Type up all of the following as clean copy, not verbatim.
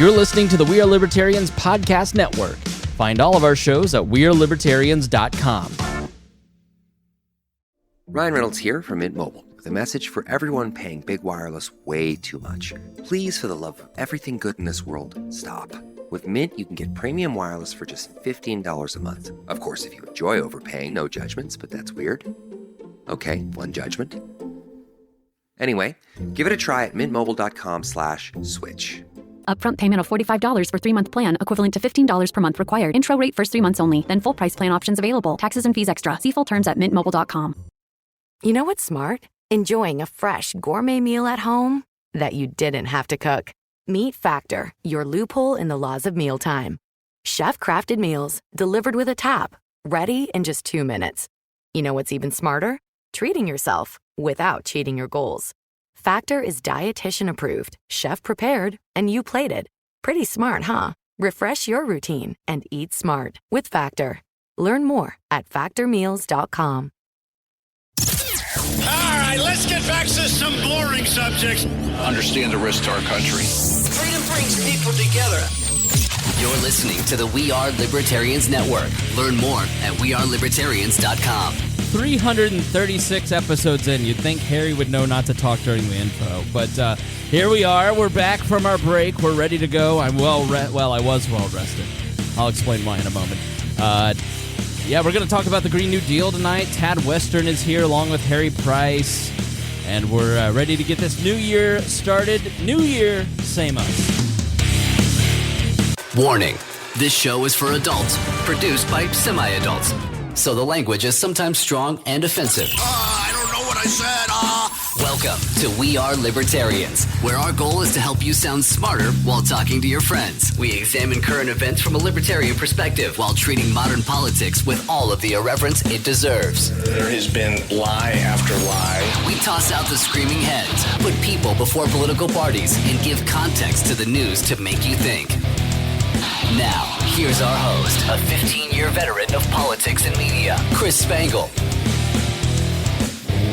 You're listening to the We Are Libertarians podcast network. Find all of our shows at wearelibertarians.com. Ryan Reynolds here from Mint Mobile with a message for everyone paying big wireless way too much. Please, for the love of everything good in this world, stop. With Mint, you can get premium wireless for just $15 a month. Of course, if you enjoy overpaying, no judgments, but that's weird. Okay, one judgment. Anyway, give it a try at mintmobile.com/switch. Upfront payment of $45 for 3-month plan, equivalent to $15 per month required. Intro rate first 3 months only. Then full price plan options available. Taxes and fees extra. See full terms at mintmobile.com. You know what's smart? Enjoying a fresh gourmet meal at home that you didn't have to cook. Meet Factor, your loophole in the laws of mealtime. Chef-crafted meals delivered with a tap, ready in just 2 minutes. You know what's even smarter? Treating yourself without cheating your goals. Factor is dietitian approved, chef prepared, and you plated. Pretty smart, huh? Refresh your routine and eat smart with Factor. Learn more at factormeals.com. All right, let's get back to some boring subjects. Understand the risk to our country. Freedom brings people together. You're listening to the We Are Libertarians Network. Learn more at wearelibertarians.com. 336 episodes in. You'd think Harry would know not to talk during the intro, but here we are. We're back from our break. We're ready to go. I'm I was well rested. I'll explain why in a moment. Yeah, we're going to talk about the Green New Deal tonight. Tad Western is here along with Harry Price, and we're ready to get this new year started. New year, same us. Warning, this show is for adults, produced by semi-adults. So the language is sometimes strong and offensive. I don't know what I said. Welcome to We Are Libertarians, where our goal is to help you sound smarter while talking to your friends. We examine current events from a libertarian perspective while treating modern politics with all of the irreverence it deserves. There has been lie after lie. We toss out the screaming heads, put people before political parties, and give context to the news to make you think. Now, here's our host, a 15-year veteran of politics and media, Chris Spangle.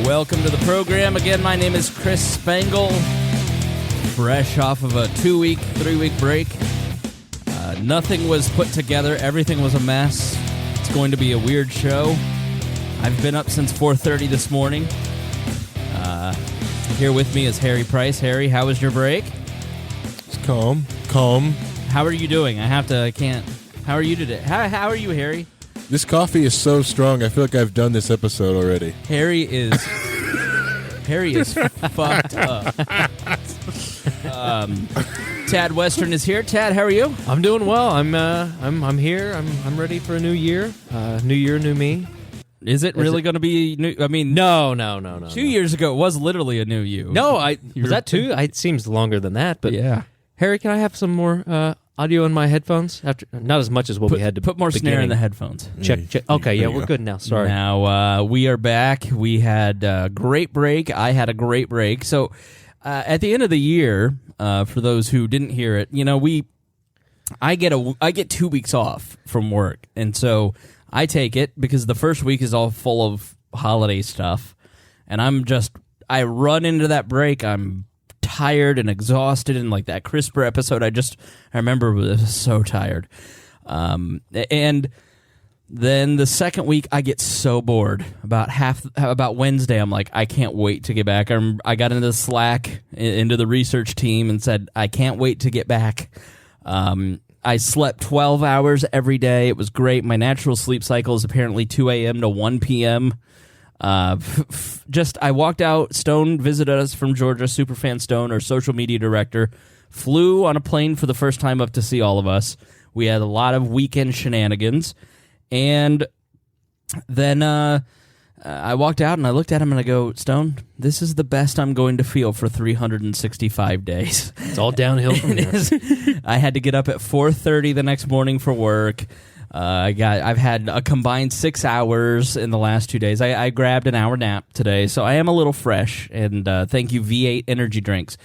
Welcome to the program. Again, my name is Chris Spangle. Fresh off of a 2-week, 3-week break. Nothing was put together. Everything was a mess. It's going to be a weird show. I've been up since 4:30 this morning. Here with me is Harry Price. Harry, how was your break? It's calm. How are you doing? How are you today? How are you, Harry? This coffee is so strong, I feel like I've done this episode already. Harry is fucked up. Tad Western is here. Tad, how are you? I'm doing well. I'm here. I'm ready for a new year. New year, new me. Is it really going to be new? I mean, No. 2 years ago, it was literally a new you. No, was that 2? It seems longer than that. But yeah. Harry, can I have some more audio in my headphones? Not as much as what we had to put more snare in the headphones. Check. Okay, yeah, we're good now. Sorry. Now we are back. We had a great break. I had a great break. So at the end of the year, for those who didn't hear it, I get 2 weeks off from work, and so I take it because the first week is all full of holiday stuff, and I run into that break. I'm tired and exhausted, and like that CRISPR episode I remember was so tired. And then the second week I get so bored. About Wednesday I'm like, I can't wait to get back. I got into Slack, into the research team, and said I can't wait to get back. I slept 12 hours every day. It was great. My natural sleep cycle is apparently 2 a.m. to 1 p.m. I walked out. Stone visited us from Georgia. Superfan Stone, our social media director, flew on a plane for the first time up to see all of us. We had a lot of weekend shenanigans, and then I walked out and I looked at him and I go, Stone, this is the best I'm going to feel for 365 days. It's all downhill from there. I had to get up at 4:30 the next morning for work. I've had a combined 6 hours in the last 2 days. I grabbed an hour nap today, so I am a little fresh. And thank you, V8 energy drinks.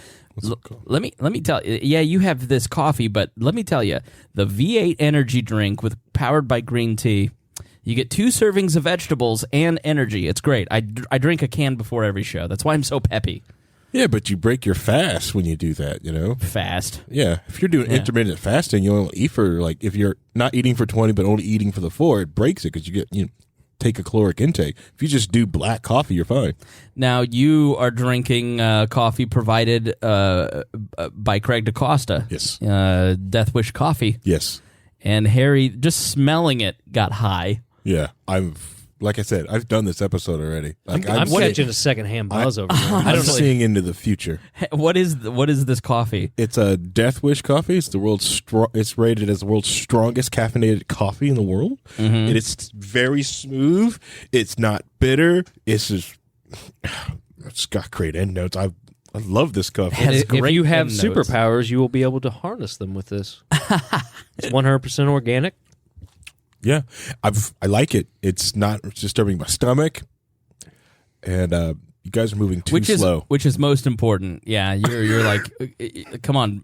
Let me tell you. Yeah, you have this coffee, but let me tell you, the V8 energy drink powered by green tea. You get 2 servings of vegetables and energy. It's great. I drink a can before every show. That's why I'm so peppy. Yeah, but you break your fast when you do that, Fast. Yeah, if you're doing intermittent fasting, you only eat for, if you're not eating for 20 but only eating for the 4, it breaks it because you take a caloric intake. If you just do black coffee, you're fine. Now, you are drinking coffee provided by Craig DaCosta. Yes. Death Wish Coffee. Yes. And Harry, just smelling it, got high. Yeah, like I said, I've done this episode already. I'm catching a secondhand buzz over here. I'm seeing into the future. What is this coffee? It's a Death Wish coffee. It's it's rated as the world's strongest caffeinated coffee in the world. Mm-hmm. It's very smooth. It's not bitter. It's got great end notes. I love this coffee. If you have end notes. superpowers, you will be able to harness them with this. It's 100% organic. Yeah, I like it. It's not disturbing my stomach, and you guys are moving too slow. Which is most important. Yeah, you're like, come on,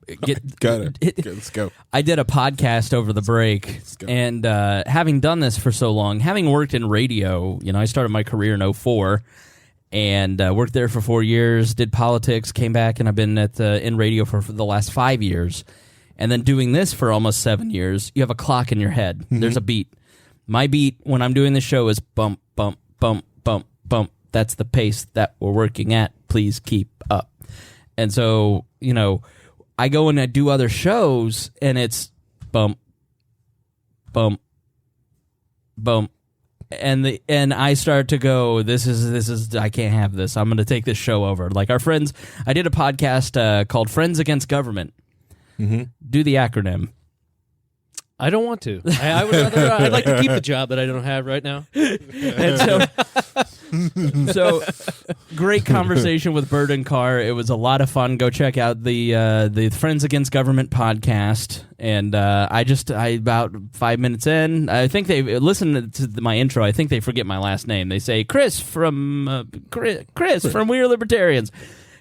got it. Let's go. I did a podcast over the break, and having done this for so long, having worked in radio, I started my career in 2004, and worked there for 4 years, did politics, came back, and I've been in radio for the last 5 years. And then doing this for almost 7 years, you have a clock in your head. Mm-hmm. There's a beat. My beat when I'm doing the show is bump, bump, bump, bump, bump. That's the pace that we're working at. Please keep up. And so, I go and I do other shows, and it's bump, bump, bump. And I start to go, this is I can't have this. I'm going to take this show over. Like our friends, I did a podcast called Friends Against Government. Mm-hmm. Do the acronym. I don't want to. I would rather. I'd like to keep the job that I don't have right now. And so great conversation with Bird and Carr. It was a lot of fun. Go check out the Friends Against Government podcast. And I about 5 minutes in, I think they listen to my intro. I think they forget my last name. They say Chris from We Are Libertarians.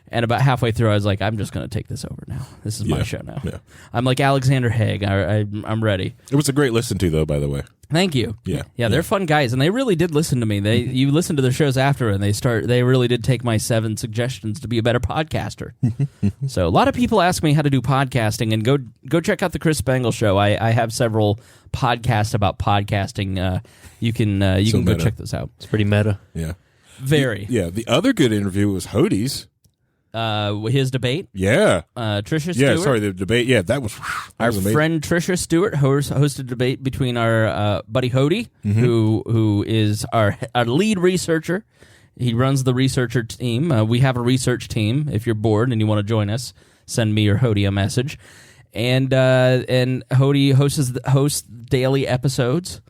And about halfway through, I was like, I'm just going to take this over now. This is my show now. Yeah. I'm like Alexander Haig. I'm ready. It was a great listen to, though, by the way. Thank you. Yeah. They're fun guys, and they really did listen to me. You listen to their shows after, and they really did take my 7 suggestions to be a better podcaster. So a lot of people ask me how to do podcasting, and go check out the Chris Spangle show. I have several podcasts about podcasting. You can go check those out. It's pretty meta. Yeah. Very. The other good interview was Hodie's. His debate. Yeah. Trisha Stewart. Yeah, sorry, the debate. Yeah, that was our amazing. Friend Trisha Stewart hosted a debate between our buddy Hodie, mm-hmm. who is our lead researcher. He runs the researcher team. We have a research team. If you're bored and you want to join us, send me or Hodie a message. And Hodie hosts daily episodes.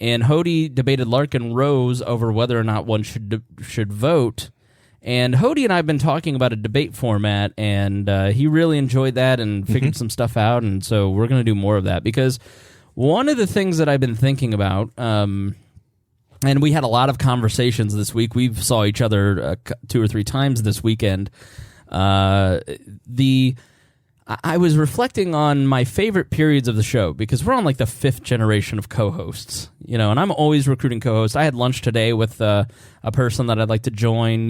And Hodie debated Larkin Rose over whether or not one should vote. And Hodie and I have been talking about a debate format, and he really enjoyed that and figured some stuff out, and so we're going to do more of that. Because one of the things that I've been thinking about, and we had a lot of conversations this week. We saw each other 2 or 3 times this weekend. I was reflecting on my favorite periods of the show, because we're on like the 5th generation of co-hosts, and I'm always recruiting co-hosts. I had lunch today with a person that I'd like to join.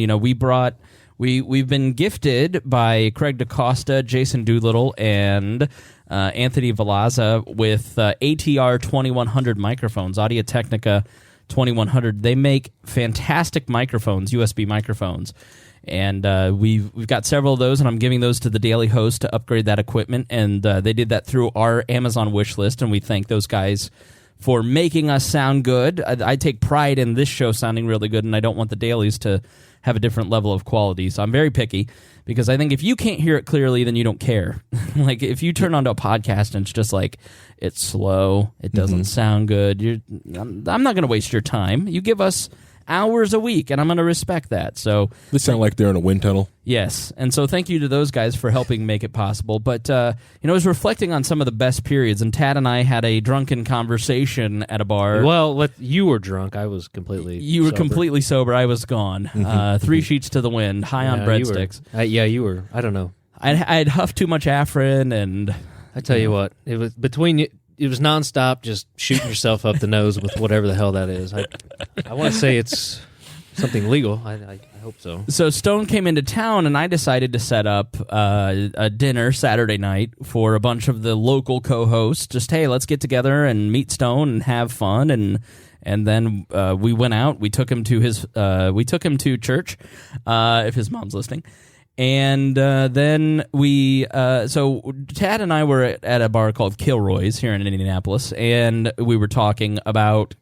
We've been gifted by Craig DaCosta, Jason Doolittle, and Anthony Velasza with ATR 2100 microphones, Audio-Technica 2100. They make fantastic microphones, USB microphones. And we've got several of those, and I'm giving those to the Daily Host to upgrade that equipment. And they did that through our Amazon wish list, and we thank those guys for making us sound good. I take pride in this show sounding really good, and I don't want the dailies to have a different level of quality. So I'm very picky, because I think if you can't hear it clearly, then you don't care. Like if you turn onto a podcast and it's just like, it's slow, it doesn't sound good, I'm not going to waste your time. You give us hours a week, and I'm going to respect that. So they sound like they're in a wind tunnel. Yes, and so thank you to those guys for helping make it possible. But I was reflecting on some of the best periods, and Tad and I had a drunken conversation at a bar. Well, you were drunk. I was completely. You were sober. Completely sober. I was gone. 3 sheets to the wind, high on breadsticks. You were. I don't know. I'd huffed too much Afrin, and I tell you what, it was between you. It was nonstop, just shooting yourself up the nose with whatever the hell that is. I want to say it's something legal. I hope so. So Stone came into town, and I decided to set up a dinner Saturday night for a bunch of the local co-hosts. Just, hey, let's get together and meet Stone and have fun. And then we went out. We took him to church, if his mom's listening. And then so Tad and I were at a bar called Kilroy's here in Indianapolis, and we were talking about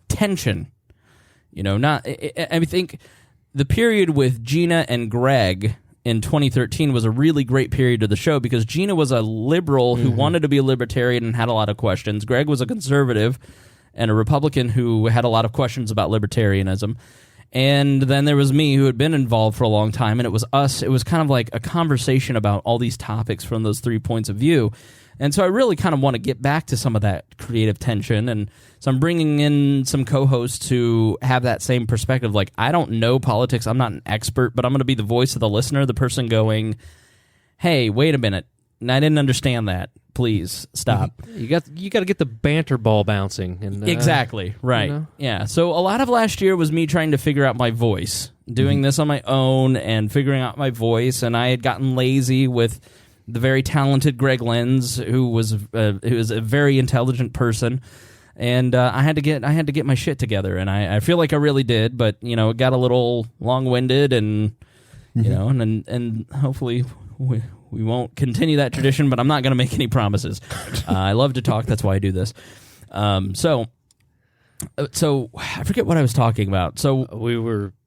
tension. I think the period with Gina and Greg in 2013 was a really great period of the show because Gina was a liberal who wanted to be a libertarian and had a lot of questions. Greg was a conservative and a Republican who had a lot of questions about libertarianism. And then there was me who had been involved for a long time, and it was us. It was kind of like a conversation about all these topics from those 3 points of view. And so I really kind of want to get back to some of that creative tension. And so I'm bringing in some co-hosts who have that same perspective. Like, I don't know politics. I'm not an expert, but I'm going to be the voice of the listener, the person going, hey, wait a minute. I didn't understand that. Please stop. You got to get the banter ball bouncing. And exactly, right. Yeah. So a lot of last year was me trying to figure out my voice, doing this on my own and figuring out my voice. And I had gotten lazy with the very talented Greg Lenz, who was a very intelligent person, and I had to get my shit together, and I feel like I really did, but it got a little long-winded, and and hopefully we won't continue that tradition, but I'm not going to make any promises. I love to talk, that's why I do this. So I forget what I was talking about. So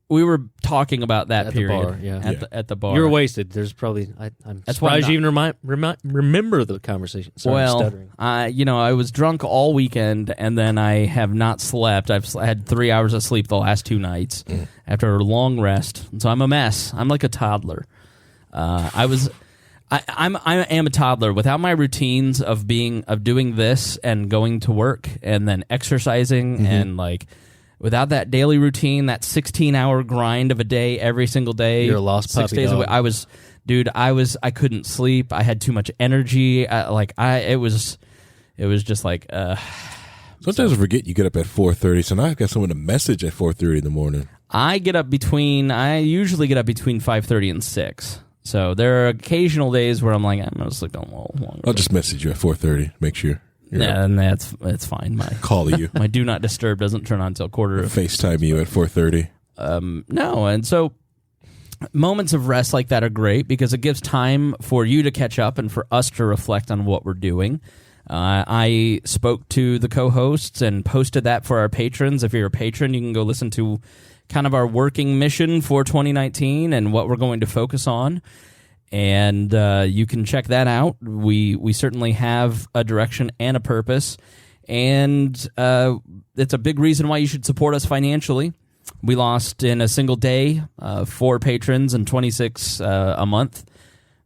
we were talking about that at period the bar, yeah. At the bar. You were wasted. There's probably I'm surprised you even remember the conversation. Sorry, I'm stuttering. I was drunk all weekend, and then I have not slept. I've had 3 hours of sleep the last 2 nights after a long rest. So I'm a mess. I'm like a toddler. I am a toddler without my routines of doing this and going to work and then exercising and like. Without that daily routine, that 16-hour grind of a day every single day, you're a lost 6 puppy, days dog. away. I couldn't sleep. I had too much energy. It was just like. Sometimes I forget you get up at 4:30. So now I've got someone to message at 4:30 in the morning. I usually get up between 5:30 and 6. So there are occasional days where I'm like, I'm gonna sleep a little longer. I'll just message you at 4:30. Make sure. Yeah, and that's fine. Call you. My do not disturb doesn't turn on until quarter of. FaceTime you at 4:30. No, and so moments of rest like that are great because it gives time for you to catch up and for us to reflect on what we're doing. I spoke to the co-hosts and posted that for our patrons. If you're a patron, you can go listen to kind of our working mission for 2019 and what we're going to focus on. And you can check that out. We certainly have a direction and a purpose, and it's a big reason why you should support us financially. We lost in a single day 4 patrons and 26 a month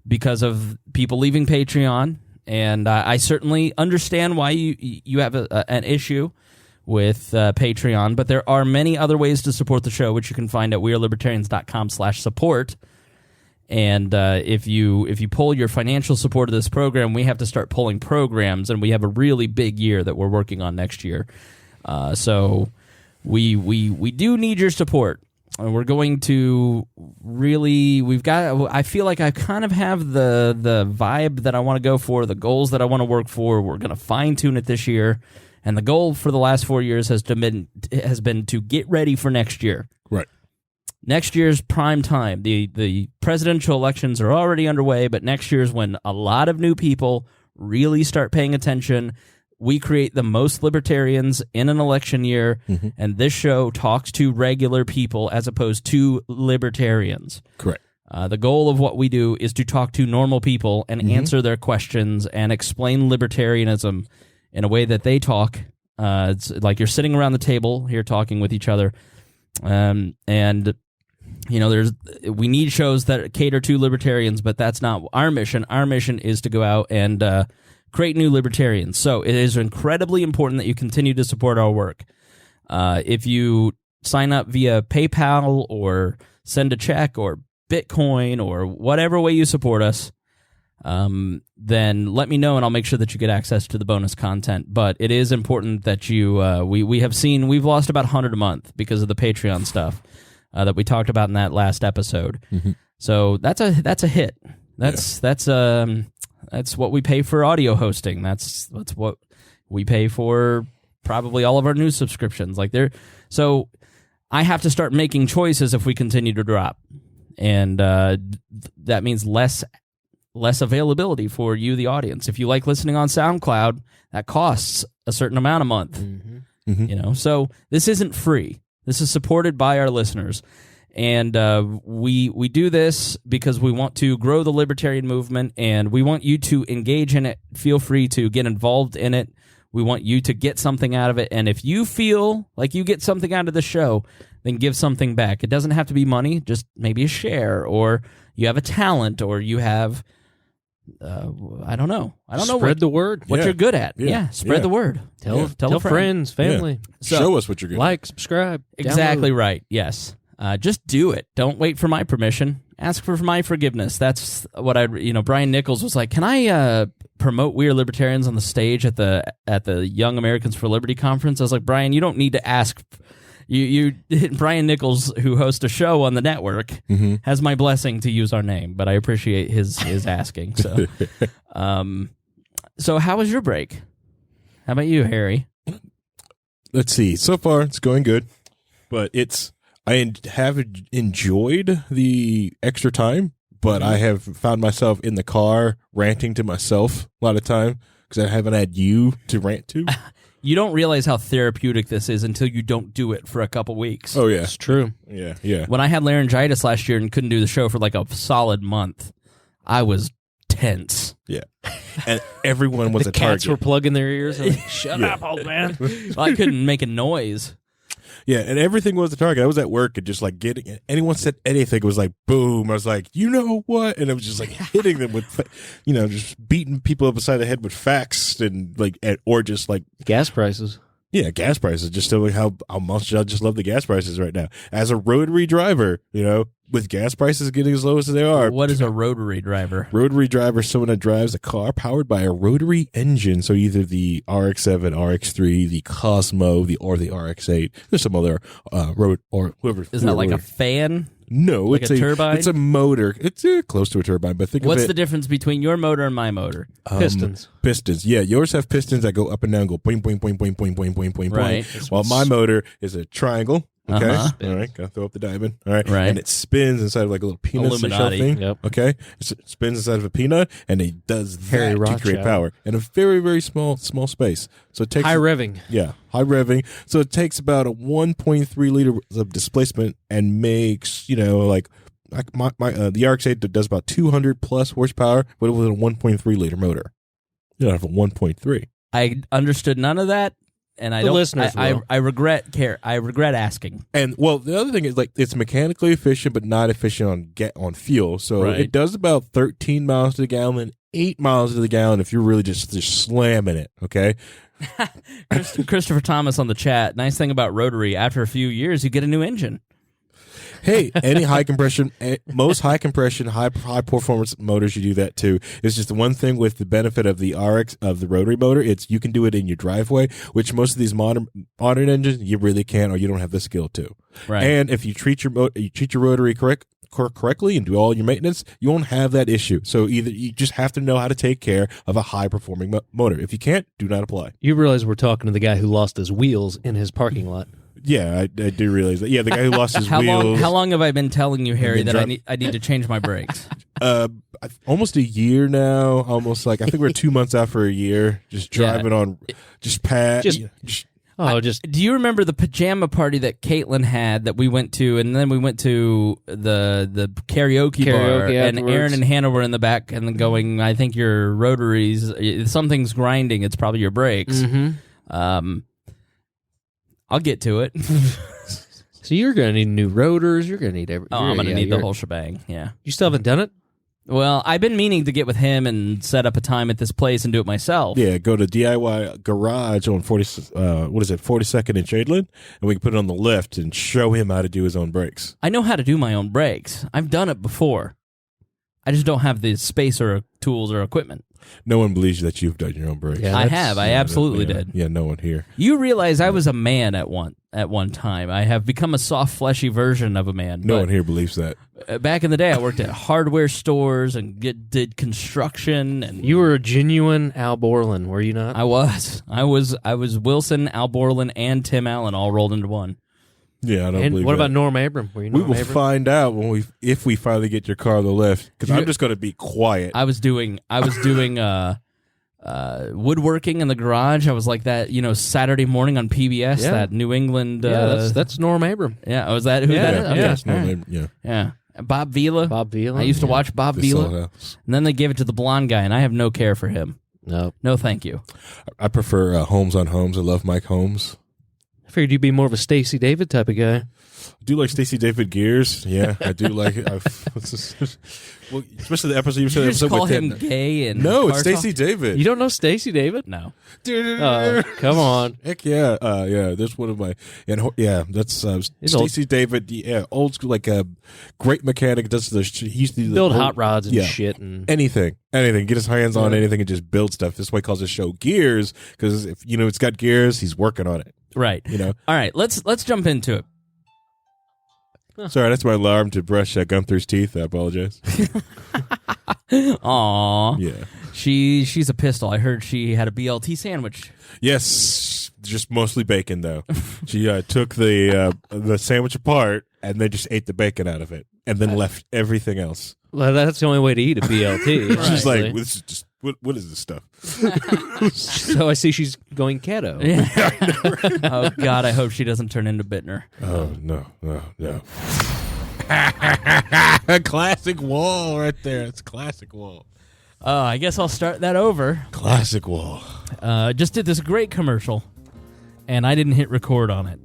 because of people leaving Patreon, and I certainly understand why you have an issue with Patreon, but there are many other ways to support the show, which you can find at wearelibertarians.com/support. And if you pull your financial support of this program, we have to start pulling programs, and we have a really big year that we're working on next year. So we do need your support. And we're going to really I feel like I kind of have the vibe that I want to go for, the goals that I want to work for. We're going to fine tune it this year, and the goal for the last 4 years has been to get ready for next year. Right. Next year's prime time. The presidential elections are already underway, but next year's when a lot of new people really start paying attention. We create the most libertarians in an election year, and this show talks to regular people as opposed to libertarians. Correct. The goal of what we do is to talk to normal people and answer their questions and explain libertarianism in a way that they talk. It's like you're sitting around the table here talking with each other. We need shows that cater to libertarians, but that's not our mission. Our mission is to go out and create new libertarians. So it is incredibly important that you continue to support our work. If you sign up via PayPal or send a check or Bitcoin or whatever way you support us, then let me know and I'll make sure that you get access to the bonus content. But it is important that you, we've lost about 100 a month because of the Patreon stuff. that we talked about in that last episode. Mm-hmm. So that's a hit. That's what we pay for audio hosting. That's what we pay for probably all of our news subscriptions. So I have to start making choices if we continue to drop, and that means less availability for you, the audience. If you like listening on SoundCloud, that costs a certain amount a month. Mm-hmm. Mm-hmm. So this isn't free. This is supported by our listeners. And we do this because we want to grow the libertarian movement, and we want you to engage in it. Feel free to get involved in it. We want you to get something out of it. And if you feel like you get something out of the show, then give something back. It doesn't have to be money, just maybe a share, or you have a talent, or you have, I don't know. Spread the word. What you're good at. Yeah, spread the word. Tell a friend. Friends, family. Yeah. Show us what you're good at. Like, subscribe. Exactly download. right, yes. Just do it. Don't wait for my permission. Ask for my forgiveness. That's what Brian Nichols was like, can I promote We Are Libertarians on the stage at the Young Americans for Liberty conference? I was like, Brian, you don't need to ask. Brian Nichols, who hosts a show on the network, has my blessing to use our name, but I appreciate his asking. So, so how was your break? How about you, Harry? Let's see. So far, it's going good, but I have enjoyed the extra time, but I have found myself in the car ranting to myself a lot of time because I haven't had you to rant to. You don't realize how therapeutic this is until you don't do it for a couple weeks. Oh, yeah. It's true. Yeah. When I had laryngitis last year and couldn't do the show for like a solid month, I was tense. Yeah. And everyone was the a target. cats were plugging their ears. Like, shut up, old man. I couldn't make a noise. Yeah, and everything was a target. I was at work and just like anyone said anything, it was like boom. I was like, you know what? And I was just like hitting them with, just beating people up beside the head with facts and or just like gas prices. Yeah, gas prices. Just showing how much I just love the gas prices right now. As a rotary driver, with gas prices getting as low as they are. What is a rotary driver? Rotary driver is someone that drives a car powered by a rotary engine. So either the RX-7, RX-3, the Cosmo, or the RX-8. There's some other or whoever. Isn't that like a fan? No, like it's a turbine. It's a motor. It's close to a turbine, but think of it. What's the difference between your motor and my motor? Pistons. Pistons. Yeah, yours have pistons that go up and down, go boing, boing, boing, boing, boing, boing, boing, boing, right. boing. While my motor is a triangle. Okay. All right. Gotta throw up the diamond. All right. Right. And it spins inside of like a little peanut shell thing. Yep. Okay. It spins inside of a peanut, and it does that to create power in a very, very small space. So it takes high revving. Yeah, high revving. So it takes about a 1.3 liter of displacement and makes the RX-8 does about 200 plus horsepower, but with a 1.3 liter motor. You don't have a 1.3. I understood none of that. And I regret asking. And well, the other thing is it's mechanically efficient, but not efficient on fuel. So it does about 13 miles to the gallon, 8 miles to the gallon if you're really just slamming it. Okay. Christopher Thomas on the chat. Nice thing about rotary: after a few years, you get a new engine. Hey, any high compression, most high compression, high performance motors, you do that too. It's just the one thing with the benefit of the rotary motor, it's you can do it in your driveway, which most of these modern engines you really can't, or you don't have the skill to. Right. And if you treat your rotary correctly and do all your maintenance, you won't have that issue. So either you just have to know how to take care of a high performing motor. If you can't, do not apply. You realize we're talking to the guy who lost his wheels in his parking lot. Yeah, I do realize that. Yeah, the guy who lost his wheels. How long have I been telling you, Harry, that I need to change my brakes? Almost a year now. Almost I think we're 2 months out for a year. Just driving on, just pad. Do you remember the pajama party that Caitlin had that we went to, and then we went to the karaoke bar, and Aaron and Hannah were in the back, and then going, I think your rotaries, something's grinding. It's probably your brakes. Mm-hmm. I'll get to it. So you're going to need new rotors. You're going to need everything. I'm going to need the whole shebang. Yeah. You still haven't done it? Well, I've been meaning to get with him and set up a time at this place and do it myself. Yeah, go to DIY Garage on 42nd and Shadeland, and we can put it on the lift and show him how to do his own brakes. I know how to do my own brakes. I've done it before. I just don't have the space or tools or equipment. No one believes that you've done your own break. I have. I absolutely did. Yeah, no one here. You realize I was a man at one time. I have become a soft, fleshy version of a man. No one here believes that. Back in the day, I worked at hardware stores and did construction. And you were a genuine Al Borland, were you not? I was. I was Wilson, Al Borland, and Tim Allen all rolled into one. Yeah, I don't believe what that. about Norm Abram? Were you we Norm will Abram? find out if we finally get your car on the lift, because I'm just going to be quiet. I was doing woodworking in the garage. I was like that, Saturday morning on PBS, that New England. That's Norm Abram. Yeah, was that who that is? Okay. Yeah, it's Norm Abram, yeah. Bob Vila. I used to watch Bob Vila, and then they gave it to the blonde guy, and I have no care for him. No, thank you. I prefer Holmes on Holmes. I love Mike Holmes. I figured you'd be more of a Stacey David type of guy. I do like Stacey David Gears. Yeah, I do like it. Well, especially the episode you said. Did you just call him gay? And no, it's Stacey David. You don't know Stacey David? No. Come on. Heck yeah. There's one of my that's Stacey David. Yeah, old school, like a great mechanic. Does he used to build hot rods and shit and anything. Get his hands on anything and just build stuff. That's why he calls his show Gears, because if it's got gears, he's working on it. Right. All right. Let's jump into it. Sorry, that's my alarm to brush Gunther's teeth. I apologize. Aw. Yeah. She's a pistol. I heard she had a BLT sandwich. Yes, just mostly bacon though. She took the sandwich apart and then just ate the bacon out of it, and then left everything else. Well, that's the only way to eat a BLT. Right. She's like, this is just what is this stuff? So I see she's going keto. Yeah. Oh God, I hope she doesn't turn into Bittner. Oh no. Classic Wall right there. It's classic Wall. I guess I'll start that over. Classic Wall. Just did this great commercial, and I didn't hit record on it.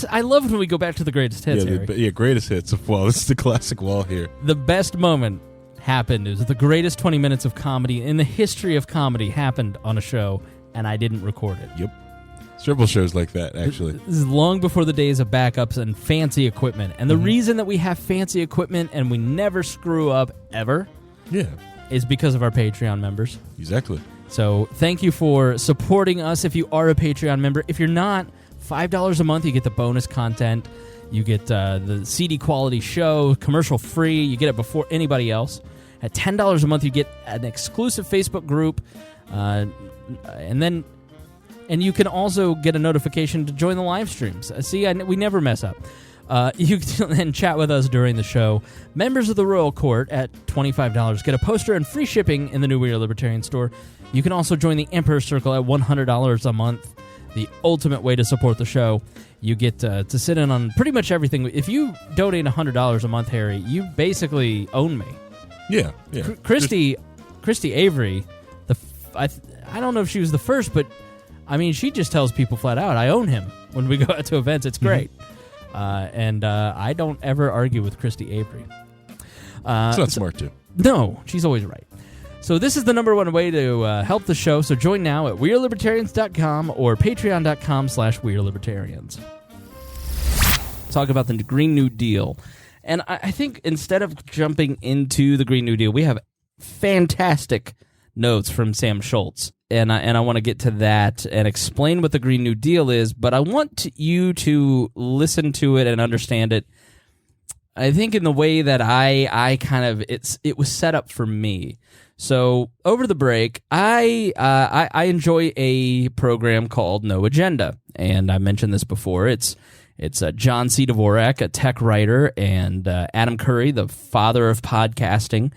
I love when we go back to the greatest hits. Greatest hits of Wall. This is the classic Wall here. The best moment happened. It was the greatest 20 minutes of comedy in the history of comedy happened on a show, and I didn't record it. Yep. Several shows like that, actually. This is long before the days of backups and fancy equipment. And the reason that we have fancy equipment and we never screw up ever is because of our Patreon members. Exactly. So thank you for supporting us if you are a Patreon member. If you're not, $5 a month, you get the bonus content. You get the CD quality show, commercial free. You get it before anybody else. At $10 a month, you get an exclusive Facebook group, and you can also get a notification to join the live streams. We never mess up. You can then chat with us during the show. Members of the Royal Court at $25 get a poster and free shipping in the new We Are Libertarian store. You can also join the Emperor Circle at $100 a month. The ultimate way to support the show. You get to sit in on pretty much everything. If you donate $100 a month, Harry, you basically own me. Yeah. Christy Avery, I don't know if she was the first, but I mean, she just tells people flat out, I own him when we go out to events. It's great. And I don't ever argue with Christy Avery. It's not smart, too. No, she's always right. So this is the number one way to help the show. So join now at wearelibertarians.com or patreon.com/wearelibertarians. Talk about the Green New Deal. And I think instead of jumping into the Green New Deal, we have fantastic notes from Sam Schultz. And I want to get to that and explain what the Green New Deal is, but I want you to listen to it and understand it. I think in the way that I kind of it was set up for me. So over the break, I enjoy a program called No Agenda, and I mentioned this before. It's John C. Dvorak, a tech writer, and Adam Curry, the father of podcasting.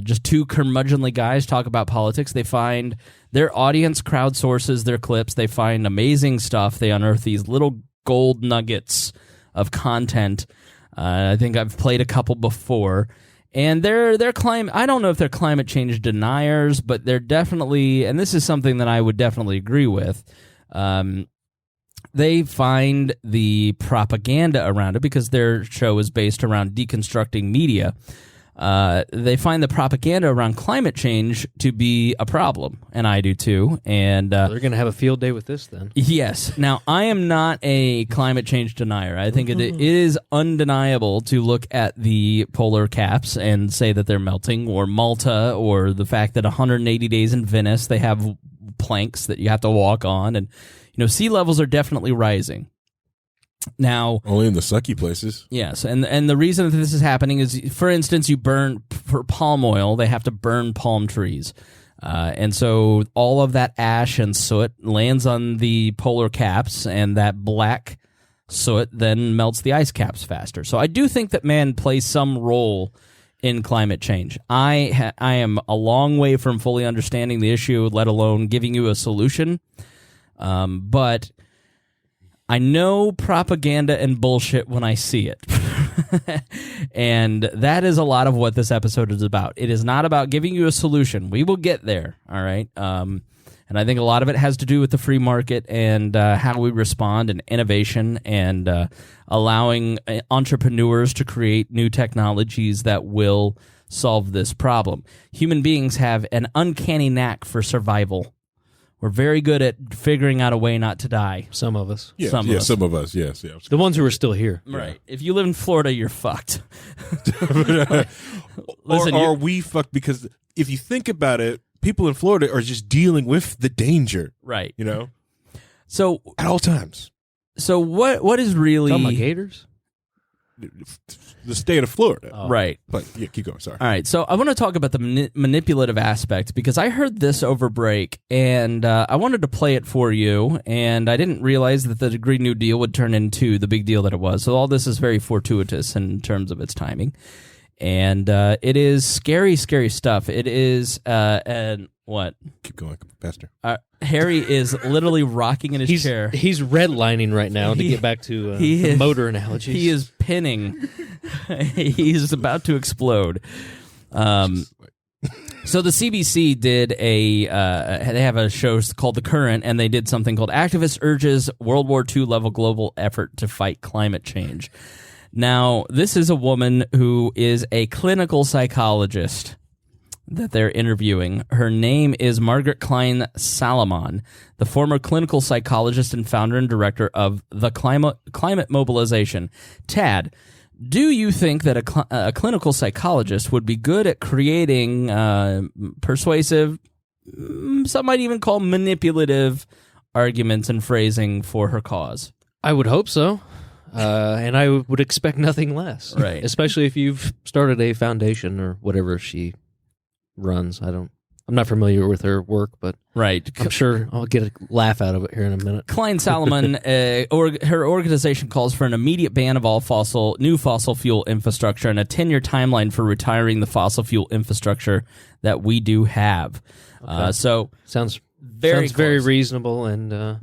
Just two curmudgeonly guys talk about politics. They find their audience crowdsources their clips. They find amazing stuff. They unearth these little gold nuggets of content. I think I've played a couple before. And they're climate. I don't know if they're climate change deniers, but they're definitely, and this is something that I would definitely agree with. They find the propaganda around it because their show is based around deconstructing media. they find the propaganda around climate change to be a problem, and I do too. And they're going to have a field day with this then. Yes. Now, I am not a climate change denier. I think it is undeniable to look at the polar caps and say that they're melting, or Malta, or the fact that 180 days in Venice, they have planks that you have to walk on, and sea levels are definitely rising. Now, only in the sucky places. Yes, and the reason that this is happening is, for instance, you burn for palm oil. They have to burn palm trees, and so all of that ash and soot lands on the polar caps, and that black soot then melts the ice caps faster. So I do think that man plays some role in climate change. I am a long way from fully understanding the issue, let alone giving you a solution, but I know propaganda and bullshit when I see it. And that is a lot of what this episode is about. It is not about giving you a solution. We will get there, all right? And I think a lot of it has to do with the free market and how we respond, and innovation, and allowing entrepreneurs to create new technologies that will solve this problem. Human beings have an uncanny knack for survival. We're very good at figuring out a way not to die. Some of us. Yes, some of us, yes. The ones who are still here. Right. Yeah. If you live in Florida, you're fucked. Listen, or are we fucked? Because if you think about it, people in Florida are just dealing with the danger. Right. So at all times. So what is really... Talking about gators? The state of Florida. Oh. Right. But yeah, keep going, sorry. All right, so I want to talk about the manipulative aspect, because I heard this over break, and I wanted to play it for you, and I didn't realize that the Green New Deal would turn into the big deal that it was. So all this is very fortuitous in terms of its timing. And it is scary, scary stuff. It is, and what? Keep going, faster. Harry is literally rocking in his chair. He's redlining right now to get back to the motor analogies. He is pinning. He's about to explode. So the CBC did they have a show called The Current, and they did something called Activist Urges World War II Level Global Effort to Fight Climate Change. Now, this is a woman who is a clinical psychologist that they're interviewing. Her name is Margaret Klein Salomon, the former clinical psychologist and founder and director of the Climate Mobilization. Tad, do you think that a clinical psychologist would be good at creating persuasive, some might even call manipulative, arguments and phrasing for her cause? I would hope so. And I would expect nothing less. Right. Especially if you've started a foundation or whatever she runs. I'm not familiar with her work, but right. I'm sure I'll get a laugh out of it here in a minute. Klein Salomon, her organization calls for an immediate ban of all new fossil fuel infrastructure and a 10-year timeline for retiring the fossil fuel infrastructure that we do have. Okay. So sounds very reasonable and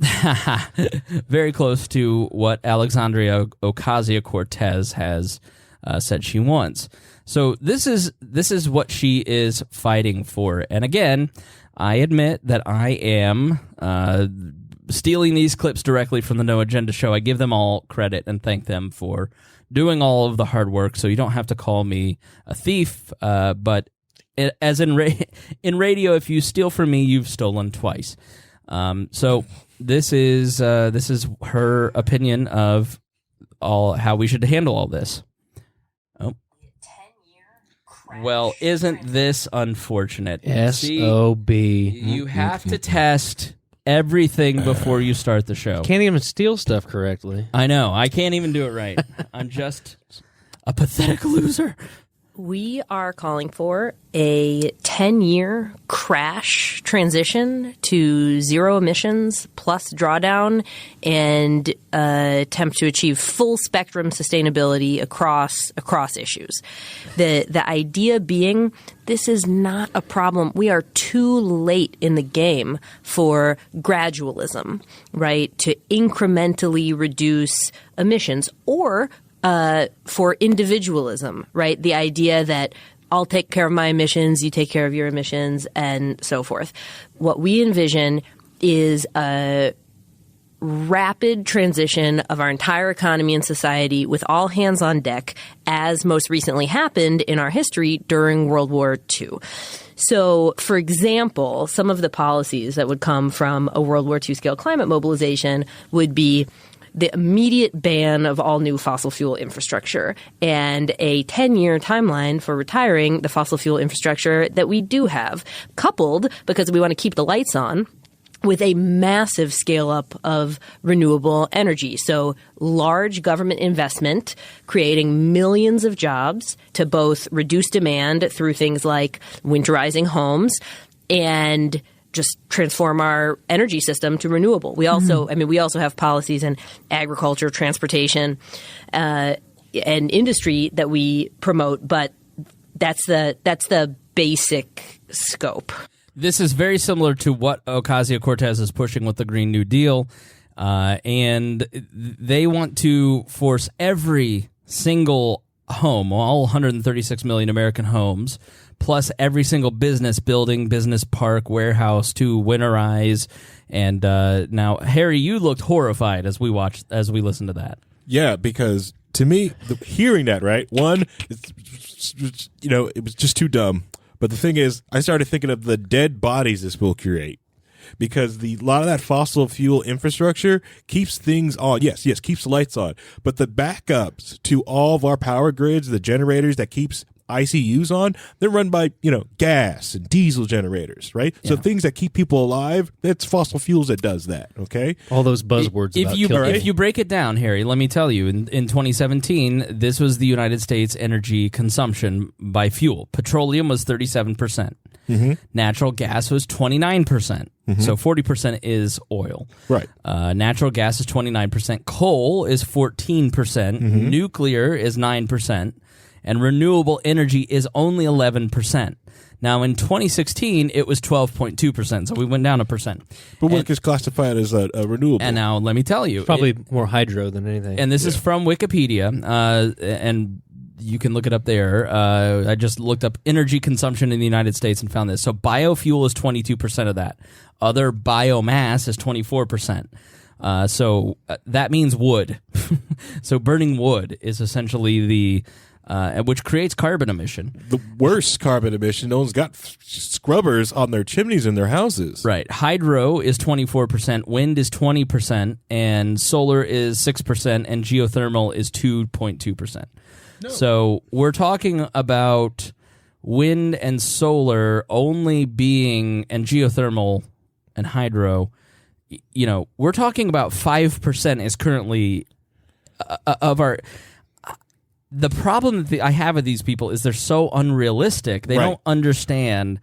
very close to what Alexandria Ocasio-Cortez has said she wants. So this is what she is fighting for. And again, I admit that I am stealing these clips directly from the No Agenda show. I give them all credit and thank them for doing all of the hard work. So you don't have to call me a thief, but as in radio, if you steal from me, you've stolen twice. So this is her opinion of how we should handle all this. Oh, well, isn't this unfortunate? SOB. You have to test everything before you start the show. Can't even steal stuff correctly. I know. I can't even do it right. I'm just a pathetic loser. We are calling for a 10-year crash transition to zero emissions plus drawdown and attempt to achieve full spectrum sustainability across issues. The idea being this is not a problem. We are too late in the game for gradualism, right, to incrementally reduce emissions or for individualism, right? The idea that I'll take care of my emissions, you take care of your emissions, and so forth. What we envision is a rapid transition of our entire economy and society with all hands on deck, as most recently happened in our history during World War II. So, for example, some of the policies that would come from a World War II scale climate mobilization would be the immediate ban of all new fossil fuel infrastructure and a 10-year timeline for retiring the fossil fuel infrastructure that we do have, coupled, because we want to keep the lights on, with a massive scale up of renewable energy. So large government investment, creating millions of jobs to both reduce demand through things like winterizing homes and just transform our energy system to renewable. We also, we also have policies in agriculture, transportation, and industry that we promote, but that's the basic scope. This is very similar to what Ocasio-Cortez is pushing with the Green New Deal, and they want to force every single home, all 136 million American homes, plus every single business building, business park, warehouse to winterize. And now, Harry, you looked horrified as we listened to that. Yeah, because to me, hearing that, right, one, it was just too dumb. But the thing is, I started thinking of the dead bodies this will create, because a lot of that fossil fuel infrastructure keeps things on. Yes, keeps the lights on. But the backups to all of our power grids, the generators that keeps ICUs on, they're run by, gas and diesel generators, right? Yeah. So things that keep people alive, it's fossil fuels that does that, okay? All those buzzwords If you break it down, Harry, let me tell you, in 2017, this was the United States energy consumption by fuel. Petroleum was 37%. Mm-hmm. Natural gas was 29%. Mm-hmm. So 40% is oil. Right. Natural gas is 29%. Coal is 14%. Mm-hmm. Nuclear is 9%. And renewable energy is only 11%. Now, in 2016, it was 12.2%, so we went down 1%. But what is classified as a renewable? And now, let me tell you. It's probably more hydro than anything. And this is from Wikipedia, and you can look it up there. I just looked up energy consumption in the United States and found this. So biofuel is 22% of that. Other biomass is 24%. So that means wood. So burning wood is essentially the... which creates carbon emission. The worst carbon emission. No one's got scrubbers on their chimneys in their houses. Right. Hydro is 24%, wind is 20%, and solar is 6%, and geothermal is 2.2%. No. So we're talking about wind and solar only being, and geothermal and hydro, we're talking about 5% is currently of our... The problem that I have with these people is they're so unrealistic. They don't understand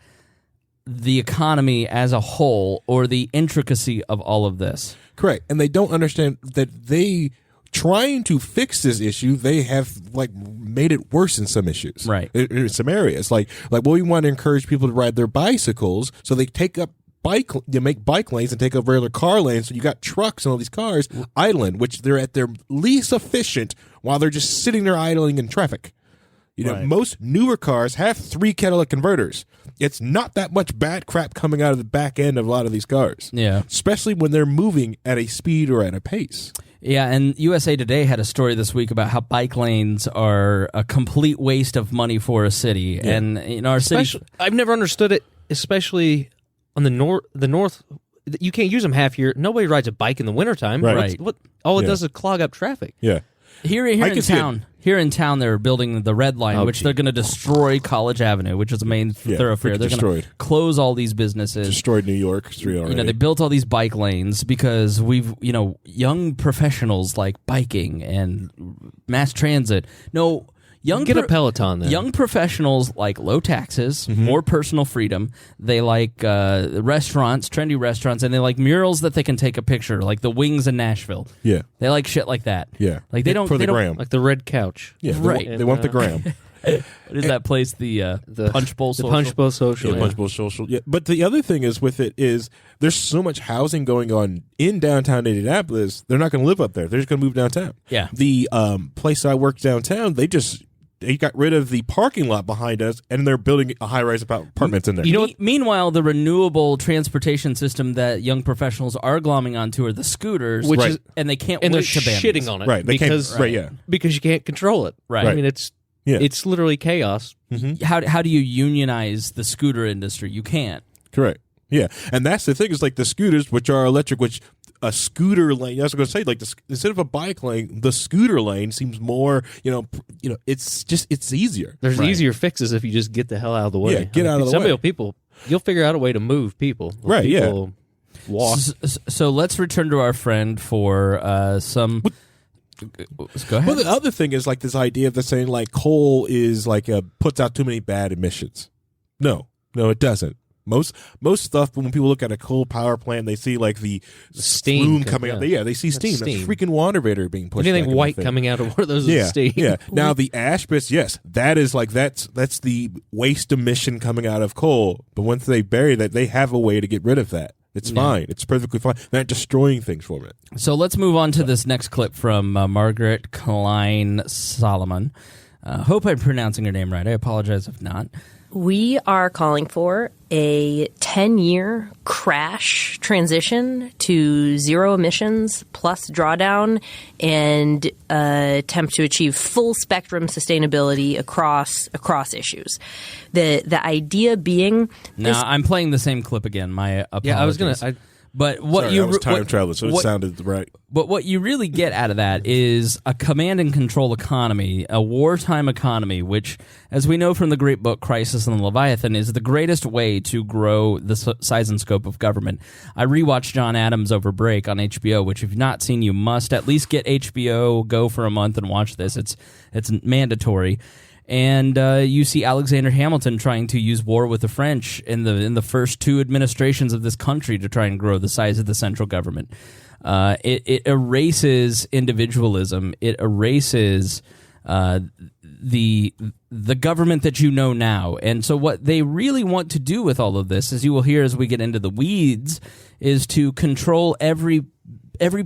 the economy as a whole or the intricacy of all of this. Correct. And they don't understand that trying to fix this issue, they have made it worse in some issues. Right. In some areas. We want to encourage people to ride their bicycles, so they take up make bike lanes and take up regular car lanes. So you got trucks and all these cars idling, which they're at their least efficient while they're just sitting there idling in traffic. Most newer cars have 3 catalytic converters. It's not that much bad crap coming out of the back end of a lot of these cars. Yeah. Especially when they're moving at a speed or at a pace. Yeah, and USA Today had a story this week about how bike lanes are a complete waste of money for a city. Yeah. And in our city... I've never understood it, especially... On the north, you can't use them half year. Nobody rides a bike in the wintertime. Right. All it does is clog up traffic. Yeah. Here in town, they're building the Red Line, which they're going to destroy College Avenue, which is a main thoroughfare. They're going to close all these businesses. Destroyed New York Street already. They built all these bike lanes because we've, young professionals like biking and mass transit. Get a Peloton then. Young professionals like low taxes, more personal freedom. They like restaurants, trendy restaurants, and they like murals that they can take a picture, like the Wings in Nashville. Yeah. They like shit like that. Yeah. Like they don't for the gram. Like the red couch. Yeah. They want the gram. What is that place? The Punch Bowl Social? The Punch Bowl Social. Punch Bowl Social. Yeah. But the other thing is with it is there's so much housing going on in downtown Indianapolis. They're not going to live up there. They're just going to move downtown. Yeah. The place I work downtown, they just They got rid of the parking lot behind us, and they're building a high-rise apartments in there. You know, meanwhile, the renewable transportation system that young professionals are glomming onto are the scooters, and they can't and wait they're to ban shitting these. on it, Right? They because because you can't control it. Right. I mean, it's literally chaos. Mm-hmm. How do you unionize the scooter industry? You can't. Correct. Yeah, and that's the thing is like the scooters, which are electric, which a scooter lane. I was going to say like instead of a bike lane, the scooter lane seems more. It's easier. There's easier fixes if you just get the hell out of the way. Yeah, get out of the way. You'll figure out a way to move people. Right. People walk. So let's return to our friend for some. Go ahead. Well, the other thing is like this idea of the saying like coal is like puts out too many bad emissions. No, it doesn't. Most stuff when people look at a coal power plant, they see like the steam plume coming out. Yeah, they see steam. That's freaking water vapor being pushed. Anything white coming out of one of those is steam. Yeah. Now the ash bits, yes, that is like that's the waste emission coming out of coal. But once they bury that, they have a way to get rid of that. It's fine. It's perfectly fine. They're not destroying things from it. So let's move on to this next clip from Margaret Klein Solomon. Hope I'm pronouncing her name right. I apologize if not. We are calling for a 10-year crash transition to zero emissions plus drawdown and attempt to achieve full spectrum sustainability across issues. The idea being... Now, I'm playing the same clip again. My apologies. Yeah, I was going to... But what Sorry, you I was time traveling, so it sounded right. But what you really get out of that is a command and control economy, a wartime economy, which, as we know from the great book Crisis on the Leviathan, is the greatest way to grow the size and scope of government. I rewatched John Adams over break on HBO, which if you've not seen, you must at least get HBO Go for a month and watch this. It's mandatory. And you see Alexander Hamilton trying to use war with the French in the first two administrations of this country to try and grow the size of the central government. It erases individualism. It erases the government that you know now. And so what they really want to do with all of this, as you will hear as we get into the weeds, is to control every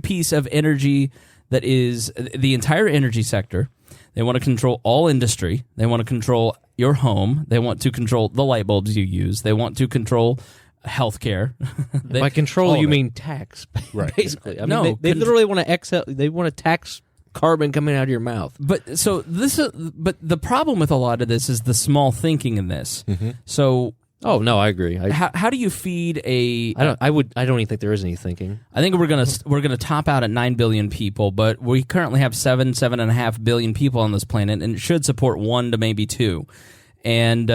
piece of energy that is the entire energy sector. They want to control all industry. They want to control your home. They want to control the light bulbs you use. They want to control healthcare. By control, you mean tax, right? Basically, I mean, they literally want to They want to tax carbon coming out of your mouth. But the problem with a lot of this is the small thinking in this. Mm-hmm. So. Oh no, I agree. How do you feed a? I don't even think there is any thinking. I think we're gonna top out at 9 billion people, but we currently have 7.5 billion people on this planet, and it should support 1 to maybe 2. And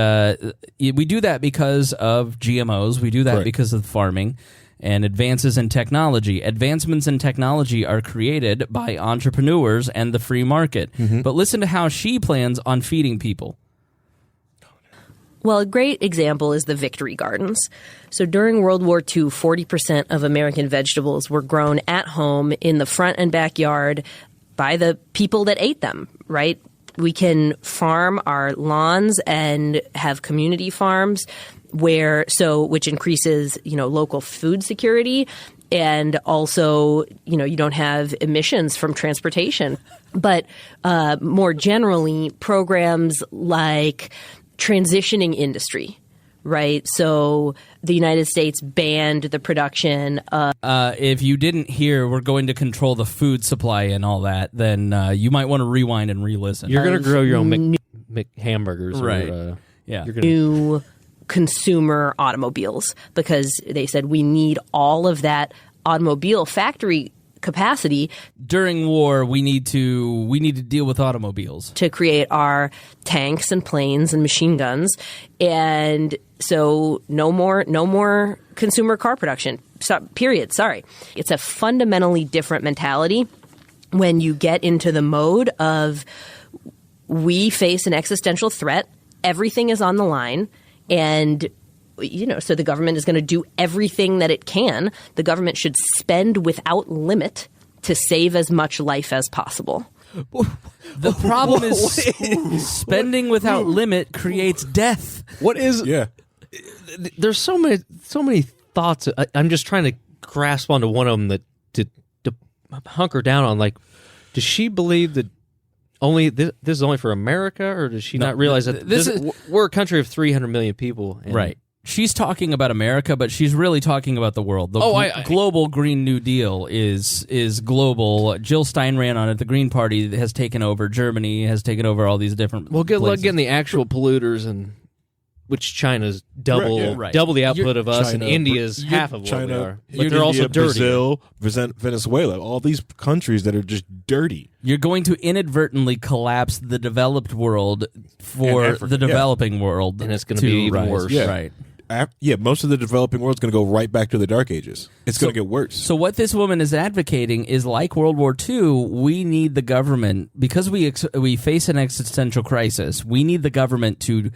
we do that because of GMOs. We do that because of farming and advances in technology. Advancements in technology are created by entrepreneurs and the free market. Mm-hmm. But listen to how she plans on feeding people. Well, a great example is the Victory Gardens. So during World War II, 40% of American vegetables were grown at home in the front and backyard by the people that ate them, right? We can farm our lawns and have community farms which increases, local food security, and also, you don't have emissions from transportation. But more generally, programs like transitioning industry, right? So the United States banned the production of... if you didn't hear, we're going to control the food supply and all that, then you might want to rewind and re-listen. You're going to grow your own hamburgers. Right. You're gonna... New consumer automobiles, because they said we need all of that automobile factory capacity. During war, we need to deal with automobiles to create our tanks and planes and machine guns, and so no more consumer car production. Period. Sorry, it's a fundamentally different mentality when you get into the mode of we face an existential threat. Everything is on the line, and so the government is going to do everything that it can. The government should spend without limit to save as much life as possible. The problem is spending without limit creates death. What is? Yeah. There's so many thoughts. I'm just trying to grasp onto one of them that to hunker down on. Like, does she believe that this is only for America, or does she not realize that we're a country of 300 million people? And right. She's talking about America, but she's really talking about the world. The global Green New Deal is global. Jill Stein ran on it. The Green Party has taken over. Germany has taken over all these different Well, good luck places. getting the actual polluters, and which China's double the output of us, China, and India's half of what we are. But they're also dirty. Brazil, Venezuela, all these countries that are just dirty. You're going to inadvertently collapse the developed world for the developing world. And it's going to be even worse. Yeah. Right. Most of the developing world is going to go right back to the Dark Ages. It's going to get worse. So what this woman is advocating is, like World War II, we need the government, because we face an existential crisis, we need the government to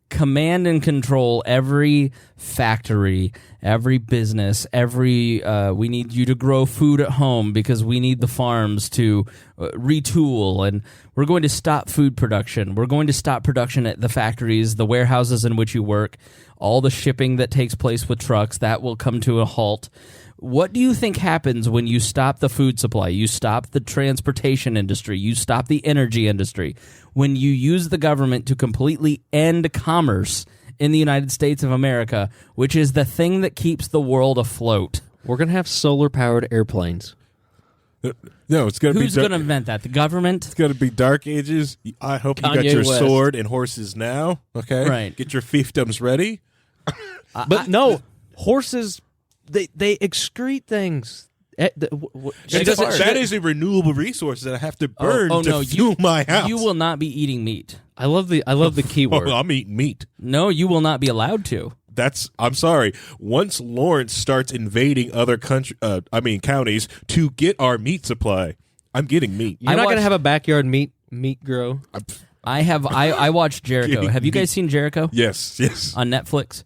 command and control every factory, every business, we need you to grow food at home because we need the farms to retool, and we're going to stop food production. We're going to stop production at the factories, the warehouses in which you work, all the shipping that takes place with trucks, that will come to a halt. What do you think happens when you stop the food supply? You stop the transportation industry. You stop the energy industry. When you use the government to completely end commerce in the United States of America, which is the thing that keeps the world afloat. We're going to have solar-powered airplanes. No, it's going to be... Who's going to invent that? The government? It's going to be Dark Ages. I hope you got Kanye your West. sword and horses now, okay? Right. Get your fiefdoms ready. But no, horses, they excrete things. That is a renewable resource that I have to burn to fuel my house. You will not be eating meat. I love the keyword. I'm eating meat. No, you will not be allowed to. I'm sorry. Once Lawrence starts invading other counties to get our meat supply, I'm getting meat. You're not going to have a backyard meat grow. I watched Jericho. Have you guys seen Jericho? Yes. On Netflix.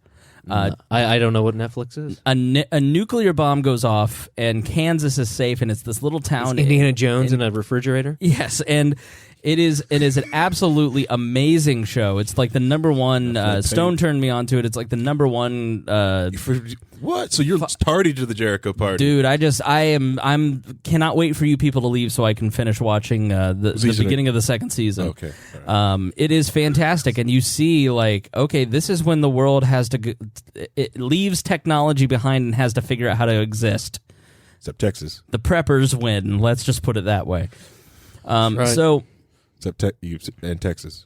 I don't know what Netflix is. A nuclear bomb goes off, and Kansas is safe, and it's this little town. Is Indiana Jones in a refrigerator? Yes, and it is an absolutely amazing show. It's like the number one. Stone turned me onto it. It's like the number one. What? So you're tardy to the Jericho party, dude? I'm cannot wait for you people to leave so I can finish watching the beginning of the second season. Okay, it is fantastic, and you see okay, this is when the world has to. It leaves technology behind and has to figure out how to exist. Except Texas, the preppers win. Let's just put it that way. Right. So. And Texas.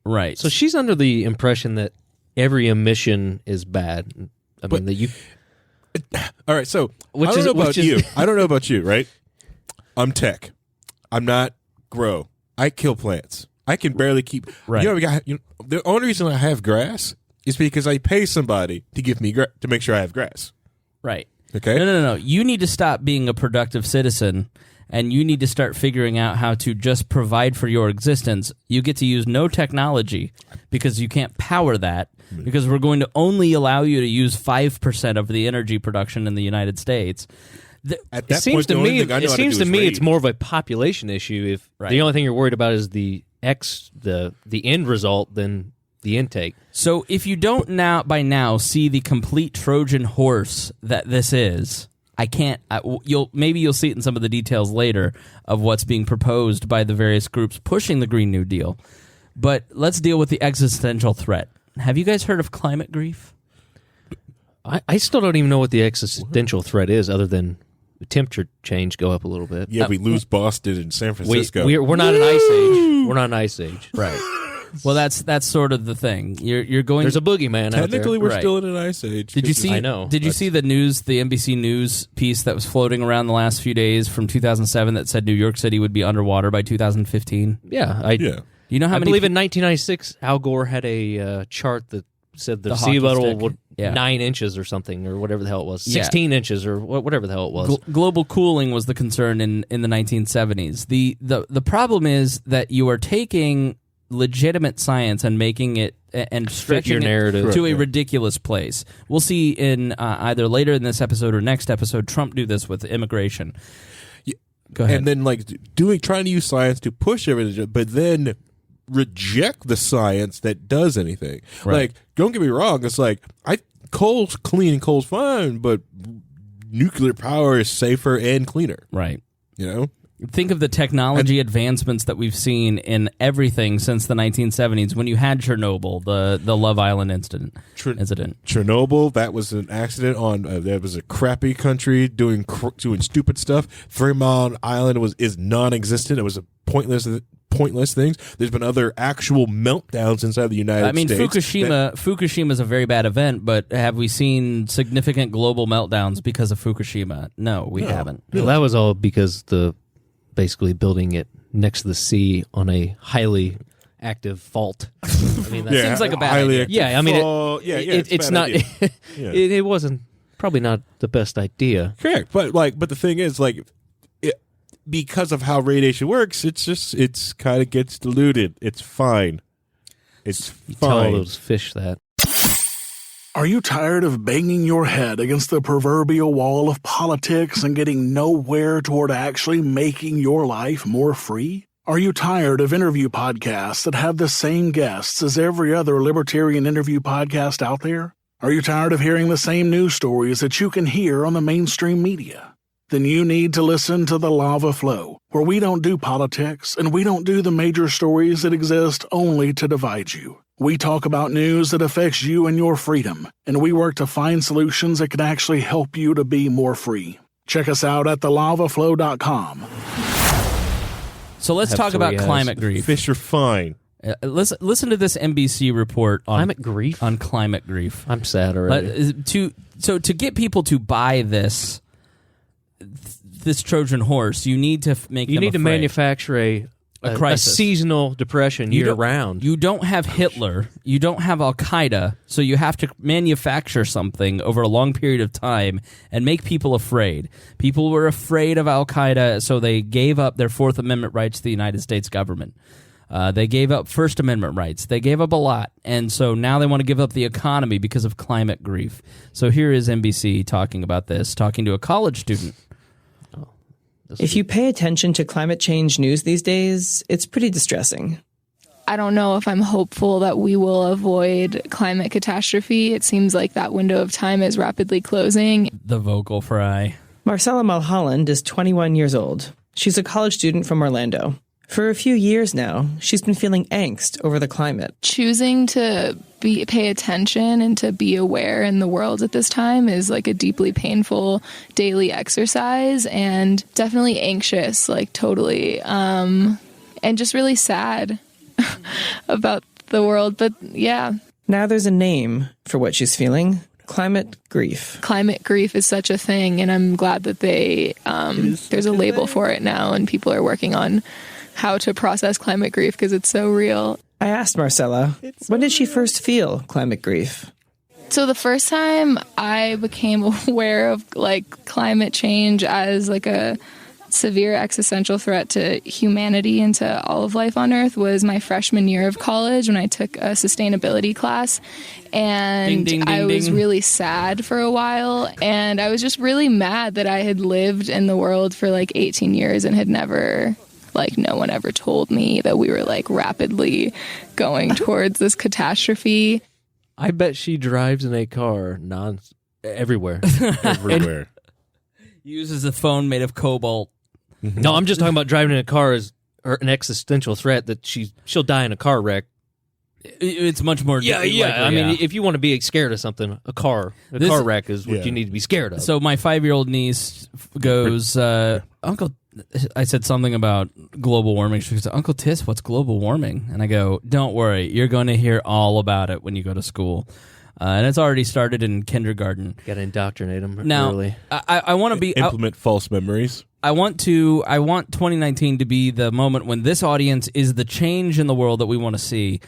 Right. So she's under the impression that every emission is bad. All right, so I don't know about you. I don't know about you, right? I'm tech. I'm not grow. I kill plants. I can barely keep... Right. The only reason I have grass is because I pay somebody to give me to make sure I have grass. Right. Okay? No. You need to stop being a productive citizen, and you need to start figuring out how to just provide for your existence. You get to use no technology because you can't power that, because we're going to only allow you to use 5% of the energy production in the United States. It seems to me it's more of a population issue. If the only thing you're worried about is the end result than the intake. So if you don't by now see the complete Trojan horse that this is, you'll see it in some of the details later of what's being proposed by the various groups pushing the Green New Deal. But let's deal with the existential threat. Have you guys heard of climate grief? I still don't even know what the existential threat is, other than the temperature change go up a little bit. Yeah, we lose Boston and San Francisco. We're not an ice age. We're not an ice age. Right. Well, that's sort of the thing. You're going. There's a boogeyman out there. Technically, we're still in an ice age. Did you see? I know. Did you see the news, the NBC News piece that was floating around the last few days from 2007 that said New York City would be underwater by 2015? Yeah, You know how I many? believe in 1996, Al Gore had a chart that said the sea level would 9 inches or something, or whatever the hell it was, 16 inches or whatever the hell it was. Global cooling was the concern in the 1970s. The problem is that you are taking legitimate science and making it and stretching your narrative to a ridiculous place. We'll see in either later in this episode or next episode Trump do this with immigration. Go ahead. And then trying to use science to push everything, but then reject the science that does anything. Right. Like, don't get me wrong, it's like coal's clean, coal's fine, but nuclear power is safer and cleaner. Right. You know? think of the technology advancements that we've seen in everything since the 1970s. When you had Chernobyl, the Love Island incident. Chernobyl, that was an accident on. That was a crappy country doing stupid stuff. 3 Mile Island is non-existent. It was a pointless things. There's been other actual meltdowns inside the United States. Fukushima is a very bad event, but have we seen significant global meltdowns because of Fukushima? No, we haven't. Well, that was all because basically building it next to the sea on a highly active fault. I mean, that seems like a bad idea. Yeah, I mean, it's not. It wasn't probably not the best idea. Correct, but the thing is, because of how radiation works, it's kind of gets diluted. It's fine. It's fine. Tell all those fish that. Are you tired of banging your head against the proverbial wall of politics and getting nowhere toward actually making your life more free? Are you tired of interview podcasts that have the same guests as every other libertarian interview podcast out there? Are you tired of hearing the same news stories that you can hear on the mainstream media? Then you need to listen to The Lava Flow, where we don't do politics and we don't do the major stories that exist only to divide you. We talk about news that affects you and your freedom, and we work to find solutions that can actually help you to be more free. Check us out at thelavaflow.com. So let's talk about climate grief. Fish are fine. Listen to this NBC report on climate grief. On climate grief. I'm sad already. To get people to buy this Trojan horse, you need to make them afraid. Manufacture a seasonal depression year-round. You don't have Hitler. You don't have Al-Qaeda, so you have to manufacture something over a long period of time and make people afraid. People were afraid of Al-Qaeda, so they gave up their Fourth Amendment rights to the United States government. They gave up First Amendment rights. They gave up a lot, and so now they want to give up the economy because of climate grief. So here is NBC talking about this, talking to a college student. If you pay attention to climate change news these days, it's pretty distressing. I don't know if I'm hopeful that we will avoid climate catastrophe. It seems like that window of time is rapidly closing. The vocal fry. Marcella Mulholland is 21 years old. She's a college student from Orlando. For a few years now, she's been feeling angst over the climate. Choosing to pay attention and to be aware in the world at this time is like a deeply painful daily exercise, and definitely anxious, totally, and just really sad about the world. But yeah. Now there's a name for what she's feeling. Climate grief. Climate grief is such a thing, and I'm glad that there's a label for it now, and people are working on how to process climate grief because it's so real. I asked Marcella, when did she first feel climate grief? So the first time I became aware of climate change as a severe existential threat to humanity and to all of life on Earth was my freshman year of college when I took a sustainability class. And I was really sad for a while, and I was just really mad that I had lived in the world for 18 years and had never... no one ever told me that we were rapidly going towards this catastrophe. I bet she drives in a car everywhere. Everywhere. Uses a phone made of cobalt. No, I'm just talking about driving in a car as an existential threat that she'll die in a car wreck. It's much more. Yeah. I mean, if you want to be scared of something, a car wreck is what you need to be scared of. So my 5-year-old niece goes, Uncle. I said something about global warming. She goes, Uncle Tiss, what's global warming? And I go, don't worry, you're going to hear all about it when you go to school. And it's already started in kindergarten. Got to indoctrinate them early. I want to implement false memories. I want 2019 to be the moment when this audience is the change in the world that we want to see.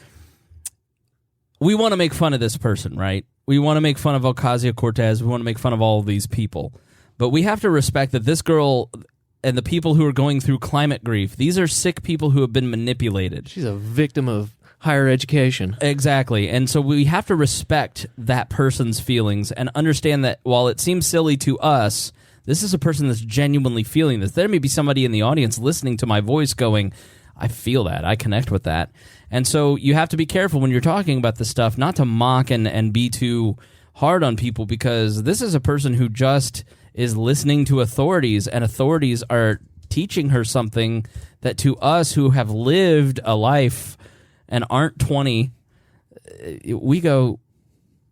We want to make fun of this person, right? We want to make fun of Ocasio-Cortez. We want to make fun of all of these people. But we have to respect that this girl and the people who are going through climate grief, these are sick people who have been manipulated. She's a victim of higher education. Exactly. And so we have to respect that person's feelings and understand that while it seems silly to us, this is a person that's genuinely feeling this. There may be somebody in the audience listening to my voice going, I feel that. I connect with that. And so you have to be careful when you're talking about this stuff, not to mock and be too hard on people, because this is a person who just is listening to authorities, and authorities are teaching her something that to us who have lived a life and aren't 20, we go,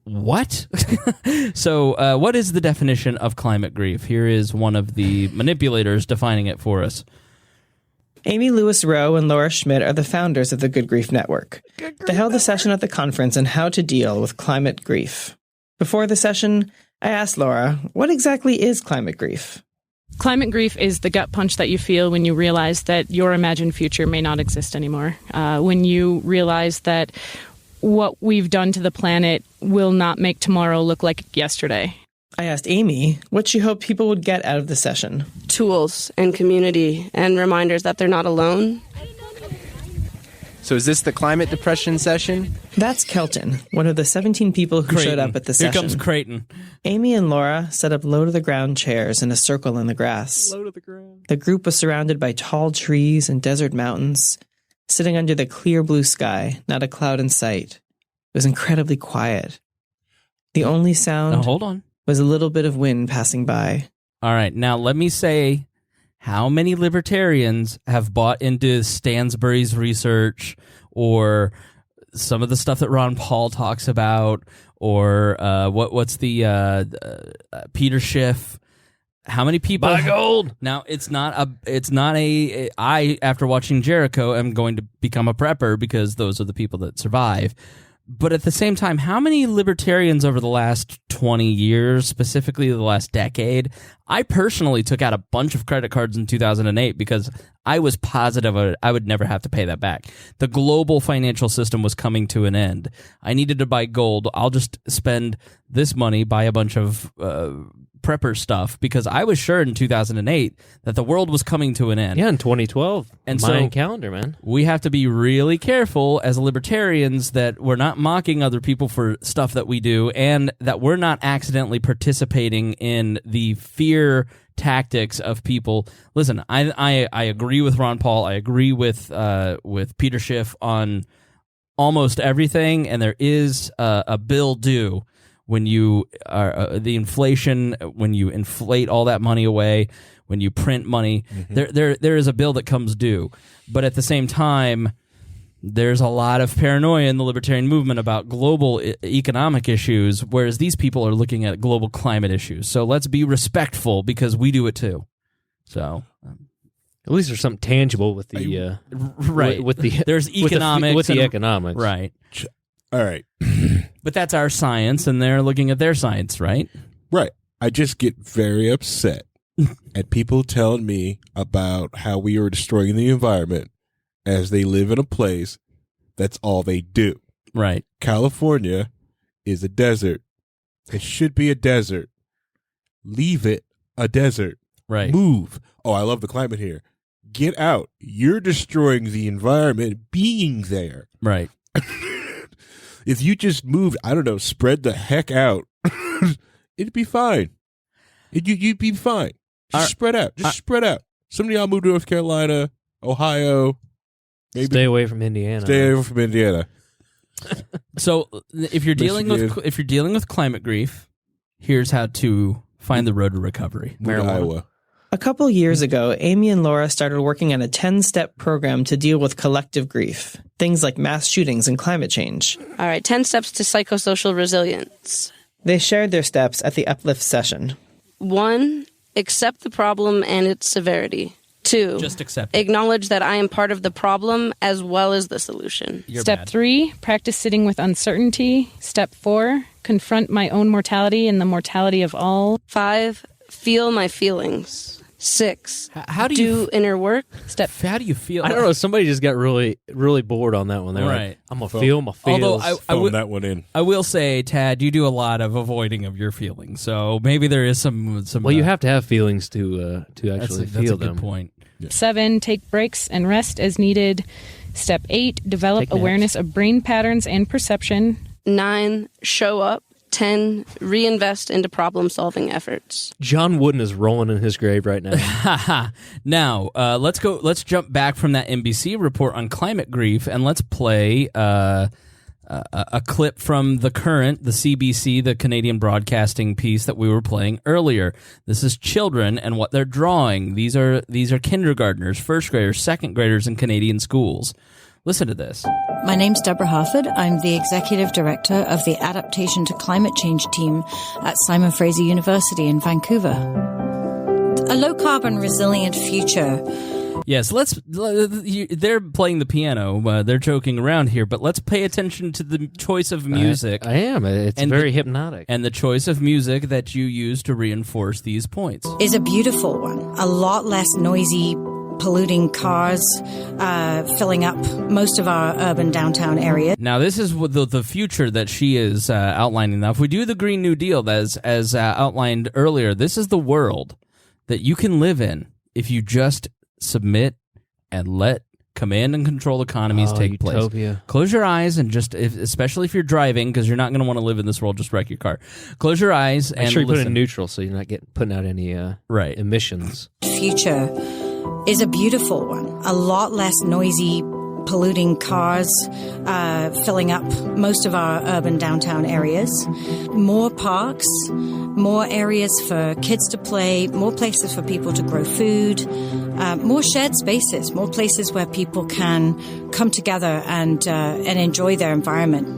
what? So what is the definition of climate grief? Here is one of the manipulators defining it for us. Amy Lewis Rowe and Laura Schmidt are the founders of the Good Grief Network. They held a session at the conference on how to deal with climate grief. Before the session, I asked Laura, what exactly is climate grief? Climate grief is the gut punch that you feel when you realize that your imagined future may not exist anymore. When you realize that what we've done to the planet will not make tomorrow look like yesterday. I asked Amy what she hoped people would get out of the session. Tools and community and reminders that they're not alone. So is this the climate depression session? That's Kelton, one of the 17 people who showed up at the session. Here comes Creighton. Amy and Laura set up low-to-the-ground chairs in a circle in the grass. Low to the ground. The group was surrounded by tall trees and desert mountains, sitting under the clear blue sky, not a cloud in sight. It was incredibly quiet. The only sound hold on. was a little bit of wind passing by. All right, now let me say, how many libertarians have bought into Stansbury's research or some of the stuff that Ron Paul talks about, or what's the Peter Schiff? How many people? Buy gold. Now it's not a. I, after watching Jericho, am going to become a prepper because those are the people that survive. But at the same time, how many libertarians over the last 20 years, specifically the last decade? I personally took out a bunch of credit cards in 2008 because I was positive I would never have to pay that back. The global financial system was coming to an end. I needed to buy gold. I'll just spend this money, buy a bunch of prepper stuff, because I was sure in 2008 that the world was coming to an end. Yeah, in 2012. And Mayan so calendar, man. We have to be really careful as libertarians that we're not mocking other people for stuff that we do, and that we're not accidentally participating in the fear tactics of people. Listen, I agree with Ron Paul. I agree with Peter Schiff on almost everything, and there is a bill due when you are the inflation, when you inflate all that money away, when you print money. There is a bill that comes due. But at the same time, there's a lot of paranoia in the libertarian movement about global economic issues, whereas these people are looking at global climate issues. So let's be respectful, because we do it too. So at least there's something tangible with the right. With the there's economics with the economics, right? All right. But that's our science, and they're looking at their science, right? Right. I just get very upset at people telling me about how we are destroying the environment as they live in a place that's all they do. Right. California is a desert. It should be a desert. Leave it a desert. Right. Move. Oh, I love the climate here. Get out. You're destroying the environment being there. Right. If you just moved, I don't know, spread the heck out, it'd be fine. You'd be fine. Just spread out. Just spread out. Some of y'all moved to North Carolina, Ohio. Maybe stay away from Indiana. Stay away from Indiana. So if you're dealing with climate grief, here's how to find the road to recovery. Iowa. A couple years ago, Amy and Laura started working on a 10-step program to deal with collective grief, things like mass shootings and climate change. All right, 10 steps to psychosocial resilience. They shared their steps at the Uplift session. 1, accept the problem and its severity. 2, just accept it. Acknowledge that I am part of the problem as well as the solution. Step 3, practice sitting with uncertainty. Step 4, confront my own mortality and the mortality of all. 5, feel my feelings. 6, how do you inner work. How do you feel? I don't know. Somebody just got really, really bored on that one. They're right. Like, I'm going to feel my feels. Although I will, that one in. I will say, Tad, you do a lot of avoiding of your feelings. So maybe there is some well, you have to have feelings to actually feel them. That's a good point. Yeah. 7, take breaks and rest as needed. Step 8, develop awareness of brain patterns and perception. 9, show up. 10, reinvest into problem-solving efforts. John Wooden is rolling in his grave right now. Now, let's jump back from that NBC report on climate grief, and let's play a clip from The Current, the CBC, the Canadian broadcasting piece that we were playing earlier. This is children and what they're drawing. These are kindergartners, first graders, second graders in Canadian schools. Listen to this. My name's Deborah Harford. I'm the Executive Director of the Adaptation to Climate Change team at Simon Fraser University in Vancouver. A low-carbon, resilient future. Yes, they're playing the piano. They're joking around here, but let's pay attention to the choice of music. I am. It's very hypnotic. And the choice of music that you use to reinforce these points. Is a beautiful one. A lot less noisy, polluting cars filling up most of our urban downtown area. Now, this is the future that she is outlining. Now, if we do the Green New Deal, as outlined earlier, this is the world that you can live in if you just submit and let command and control economies take utopia. place. Close your eyes and especially if you're driving, because you're not going to want to live in this world, just wreck your car. Close your eyes and make sure you listen. put it in neutral so you're not putting out any emissions. Future is a beautiful one. A lot less noisy, polluting cars filling up most of our urban downtown areas. More parks, more areas for kids to play, more places for people to grow food, more shared spaces, more places where people can come together and enjoy their environment.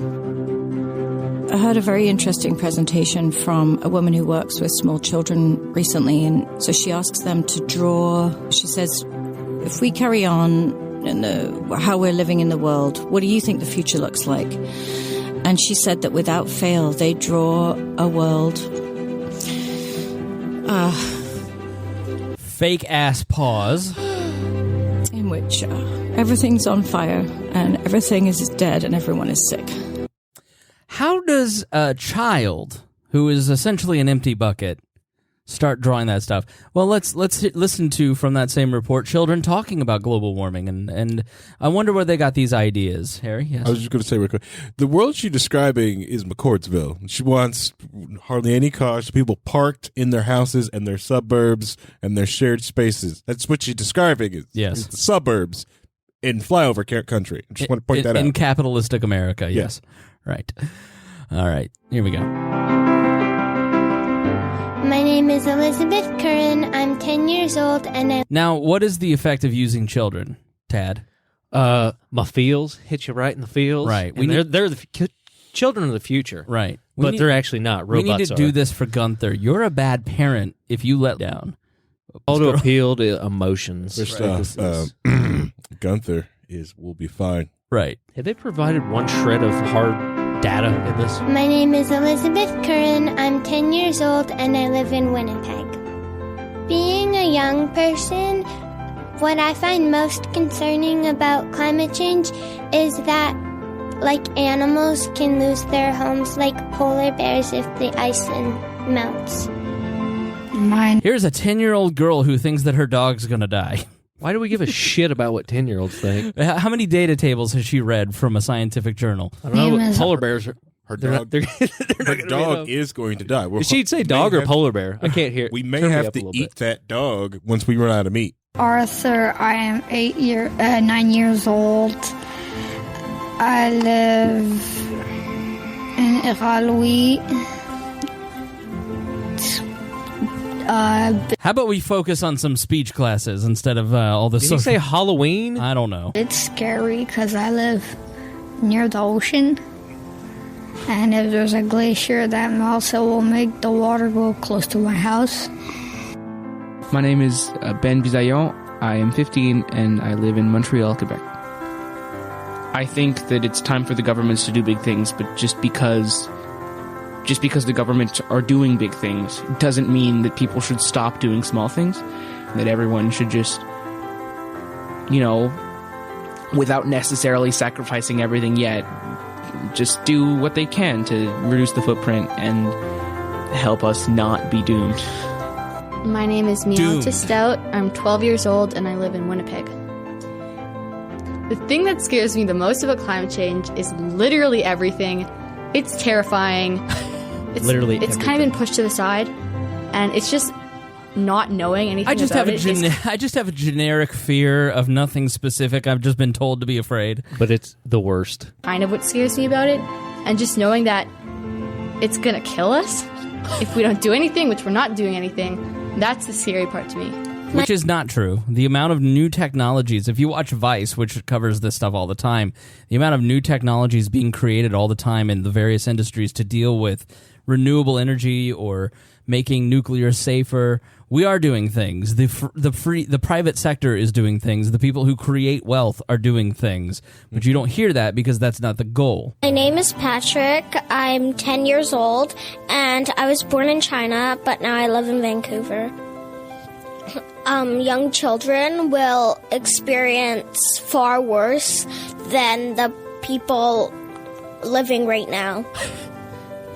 I heard a very interesting presentation from a woman who works with small children recently, and so she asks them to draw. She says, if we carry on how we're living in the world, what do you think the future looks like? And she said that without fail, they draw a world. Fake ass pause. In which everything's on fire and everything is dead and everyone is sick. How does a child who is essentially an empty bucket start drawing that stuff? Well, let's listen to, from that same report, children talking about global warming, and I wonder where they got these ideas. Harry, yes? I was just going to say real quick, the world she's describing is McCordsville. She wants hardly any cars, people parked in their houses and their suburbs and their shared spaces. That's what she's describing. Is the suburbs in flyover country. I just want to point that out. In capitalistic America, yes. Right. All right, here we go. My name is Elizabeth Curran. I'm 10 years old, and Now, what is the effect of using children, Tad? My feels hit you right in the feels. Right. They're the children of the future. Right. But they're actually not. Robots we need to do this for Gunther. You're a bad parent if you let down. All to appeal to emotions. First off, Gunther will be fine. Right. Have they provided one shred of hard data in this? my name is Elizabeth Curran. I'm 10 years old, and I live in Winnipeg. Being a young person, what I find most concerning about climate change is that, like, animals can lose their homes, like polar bears, if the ice melts. Here's a 10-year-old girl who thinks that her dog's going to die. Why do we give a shit about what 10-year-olds think? How many data tables has she read from a scientific journal? I don't know. Polar bears are... Her dog is going to die. Did she say dog or polar bear? I can't hear. We may have to eat that dog once we run out of meat. Arthur, I am 9 years old. I live in Iqaluit. How about we focus on some speech classes instead of all this? Did you say Halloween? I don't know. It's scary because I live near the ocean. And if there's a glacier that melts, it will make the water go close to my house. My name is Ben Bizayon. I am 15 and I live in Montreal, Quebec. I think that it's time for the governments to do big things, but just because the governments are doing big things doesn't mean that people should stop doing small things. That everyone should just, without necessarily sacrificing everything yet, just do what they can to reduce the footprint and help us not be doomed. My name is Mialta Stout. I'm 12 years old and I live in Winnipeg. The thing that scares me the most about climate change is literally everything. It's terrifying. It's kind of been pushed to the side, and it's just not knowing anything I just about I just have a generic fear of nothing specific. I've just been told to be afraid. But it's the worst. Kind of what scares me about it. And just knowing that it's going to kill us if we don't do anything, which we're not doing anything, that's the scary part to me. Which is not true. The amount of new technologies, if you watch Vice, which covers this stuff all the time, the amount of new technologies being created all the time in the various industries to deal with renewable energy or making nuclear safer. We are doing things. The private sector is doing things. The people who create wealth are doing things. But you don't hear that because that's not the goal. My name is Patrick. I'm 10 years old, and I was born in China, but now I live in Vancouver. Young children will experience far worse than the people living right now.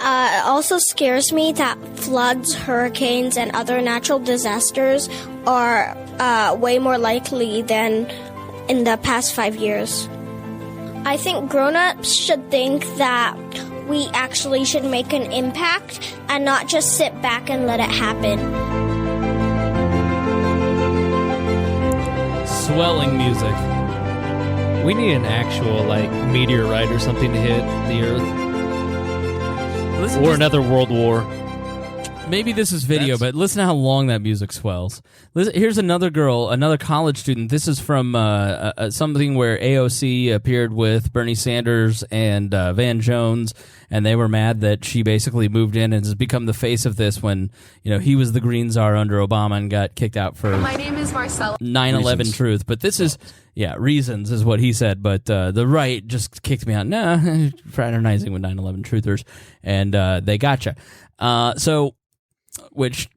It also scares me that floods, hurricanes, and other natural disasters are way more likely than in the past 5 years. I think grown-ups should think that we actually should make an impact and not just sit back and let it happen. Swelling music. We need an actual, meteorite or something to hit the Earth. Or another world war. Maybe this is video, but listen to how long that music swells. Here's another girl, another college student. This is from something where AOC appeared with Bernie Sanders and Van Jones, and they were mad that she basically moved in and has become the face of this when he was the green czar under Obama and got kicked out for My name is Marcella. 9/11 truth. But this is, reasons is what he said, but the right just kicked me out. Nah, fraternizing with 9/11 truthers, and they gotcha. Which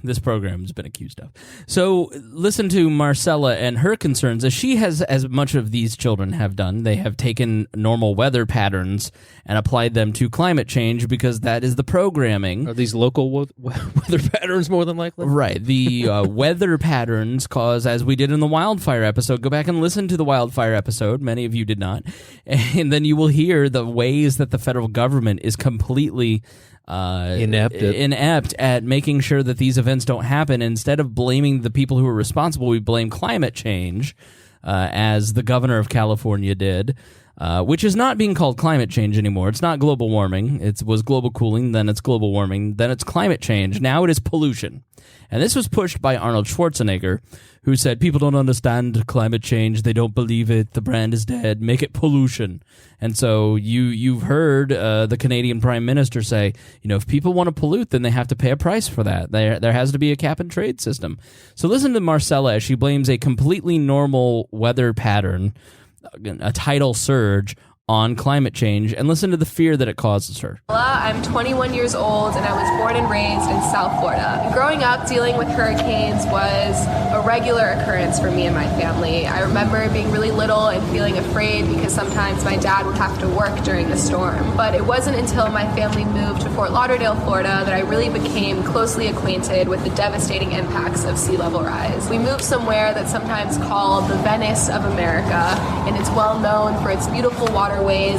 this program has been accused of. So listen to Marcella and her concerns, as she has, as much of these children have done. They have taken normal weather patterns and applied them to climate change because that is the programming. Are these local weather patterns more than likely? Right. The weather patterns cause, as we did in the wildfire episode, go back and listen to the wildfire episode. Many of you did not. And then you will hear the ways that the federal government is completely inept at making sure that these events don't happen. Instead of blaming the people who are responsible, we blame climate change, as the governor of California did, which is not being called climate change anymore. It's not global warming. It was global cooling, then it's global warming, then it's climate change. Now it is pollution. And this was pushed by Arnold Schwarzenegger, who said, people don't understand climate change. They don't believe it. The brand is dead. Make it pollution. And so you've heard the Canadian Prime Minister say, if people want to pollute, then they have to pay a price for that. There has to be a cap and trade system. So listen to Marcella as she blames a completely normal weather pattern, a tidal surge, on climate change, and listen to the fear that it causes her. I'm 21 years old, and I was born and raised in South Florida. Growing up, dealing with hurricanes was a regular occurrence for me and my family. I remember being really little and feeling afraid because sometimes my dad would have to work during the storm. But it wasn't until my family moved to Fort Lauderdale, Florida, that I really became closely acquainted with the devastating impacts of sea level rise. We moved somewhere that's sometimes called the Venice of America, and it's well known for its beautiful waterways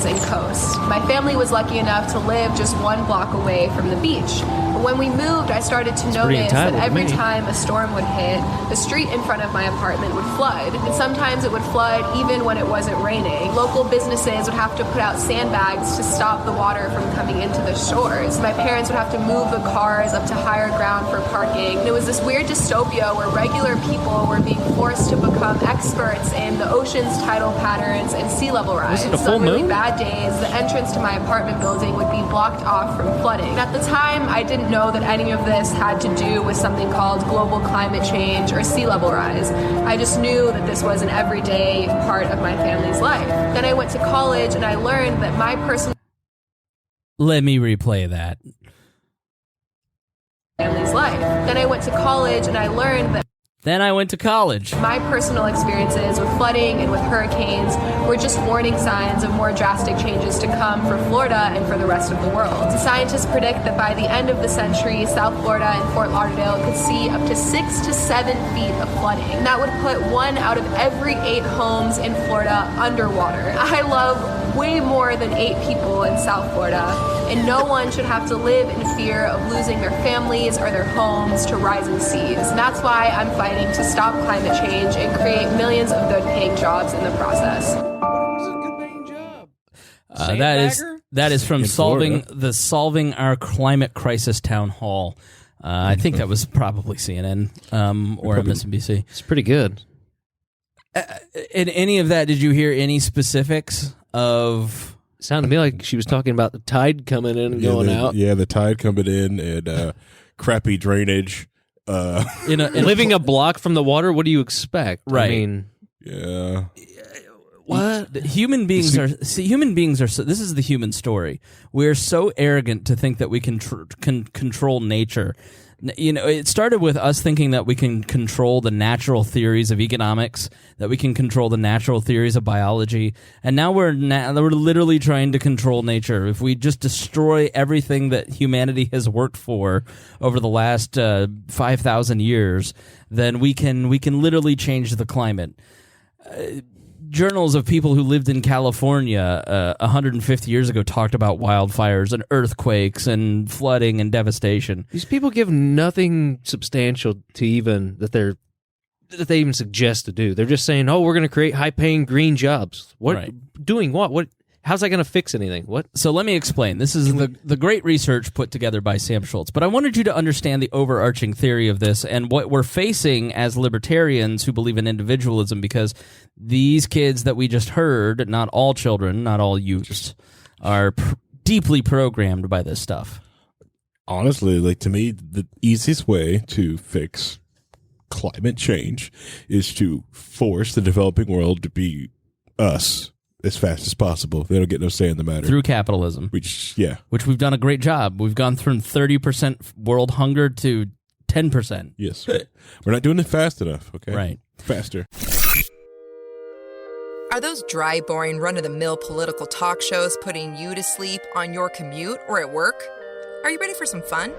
and coast. My family was lucky enough to live just 1 block away from the beach. But when we moved, I started to notice that every time a storm would hit, the street in front of my apartment would flood. And sometimes it would flood even when it wasn't raining. Local businesses would have to put out sandbags to stop the water from coming into the shores. My parents would have to move the cars up to higher ground for parking. And it was this weird dystopia where regular people were being forced to become experts in the ocean's tidal patterns and sea level rise. On really bad days, the entrance to my apartment building would be blocked off from flooding. At the time, I didn't know that any of this had to do with something called global climate change or sea level rise. I just knew that this was an everyday part of my family's life. Then I went to college and I learned that my personal... Let me replay that. ...family's life. Then I went to college and I learned that my personal experiences with flooding and with hurricanes were just warning signs of more drastic changes to come for Florida and for the rest of the world. Scientists predict that by the end of the century, South Florida and Fort Lauderdale could see up to 6 to 7 feet of flooding. And that would put 1 out of every 8 homes in Florida underwater. I love way more than 8 people in South Florida, and no one should have to live in fear of losing their families or their homes to rising seas. And that's why I'm fighting to stop climate change and create millions of good-paying jobs in the process. That is from Solving Our Climate Crisis Town Hall. I think that was probably CNN or MSNBC. It's pretty good. In any of that, did you hear any specifics of? Sounded to me like she was talking about the tide coming in and going out. Yeah, the tide coming in and crappy drainage. Living a block from the water, what do you expect? Right. I mean, yeah. What human beings are? Human beings are. This is the human story. We're so arrogant to think that we can control nature. It started with us thinking that we can control the natural theories of economics, that we can control the natural theories of biology, and now we're literally trying to control nature. If we just destroy everything that humanity has worked for over the last 5,000 years, then we can literally change the climate. Journals of people who lived in California 150 years ago talked about wildfires and earthquakes and flooding and devastation. These people give nothing substantial to even that they even suggest to do. They're just saying, "Oh, we're going to create high-paying green jobs." What? Right. Doing what? What? How's that going to fix anything? What? So let me explain. This is the great research put together by Sam Schultz. But I wanted you to understand the overarching theory of this and what we're facing as libertarians who believe in individualism, because these kids that we just heard, not all children, not all youths, are deeply programmed by this stuff. Honestly, to me, the easiest way to fix climate change is to force the developing world to be us as fast as possible. They don't get no say in the matter. Through capitalism. Which we've done a great job. We've gone from 30% world hunger to 10%. Yes. We're not doing it fast enough, okay? Right. Faster. Are those dry, boring, run-of-the-mill political talk shows putting you to sleep on your commute or at work? Are you ready for some fun?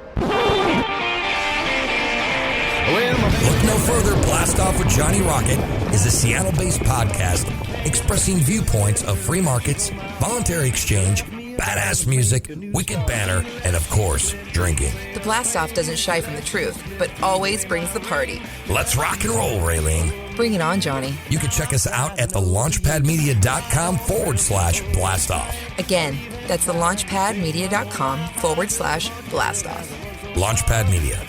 Look no further. Blast Off with Johnny Rocket is a Seattle-based podcast expressing viewpoints of free markets, voluntary exchange, badass music, wicked banner, and of course, drinking. The Blast Off doesn't shy from the truth, but always brings the party. Let's rock and roll, Raylene. Bring it on, Johnny. You can check us out at thelaunchpadmedia.com/blastoff. Again, that's thelaunchpadmedia.com/blastoff. Launchpad Media.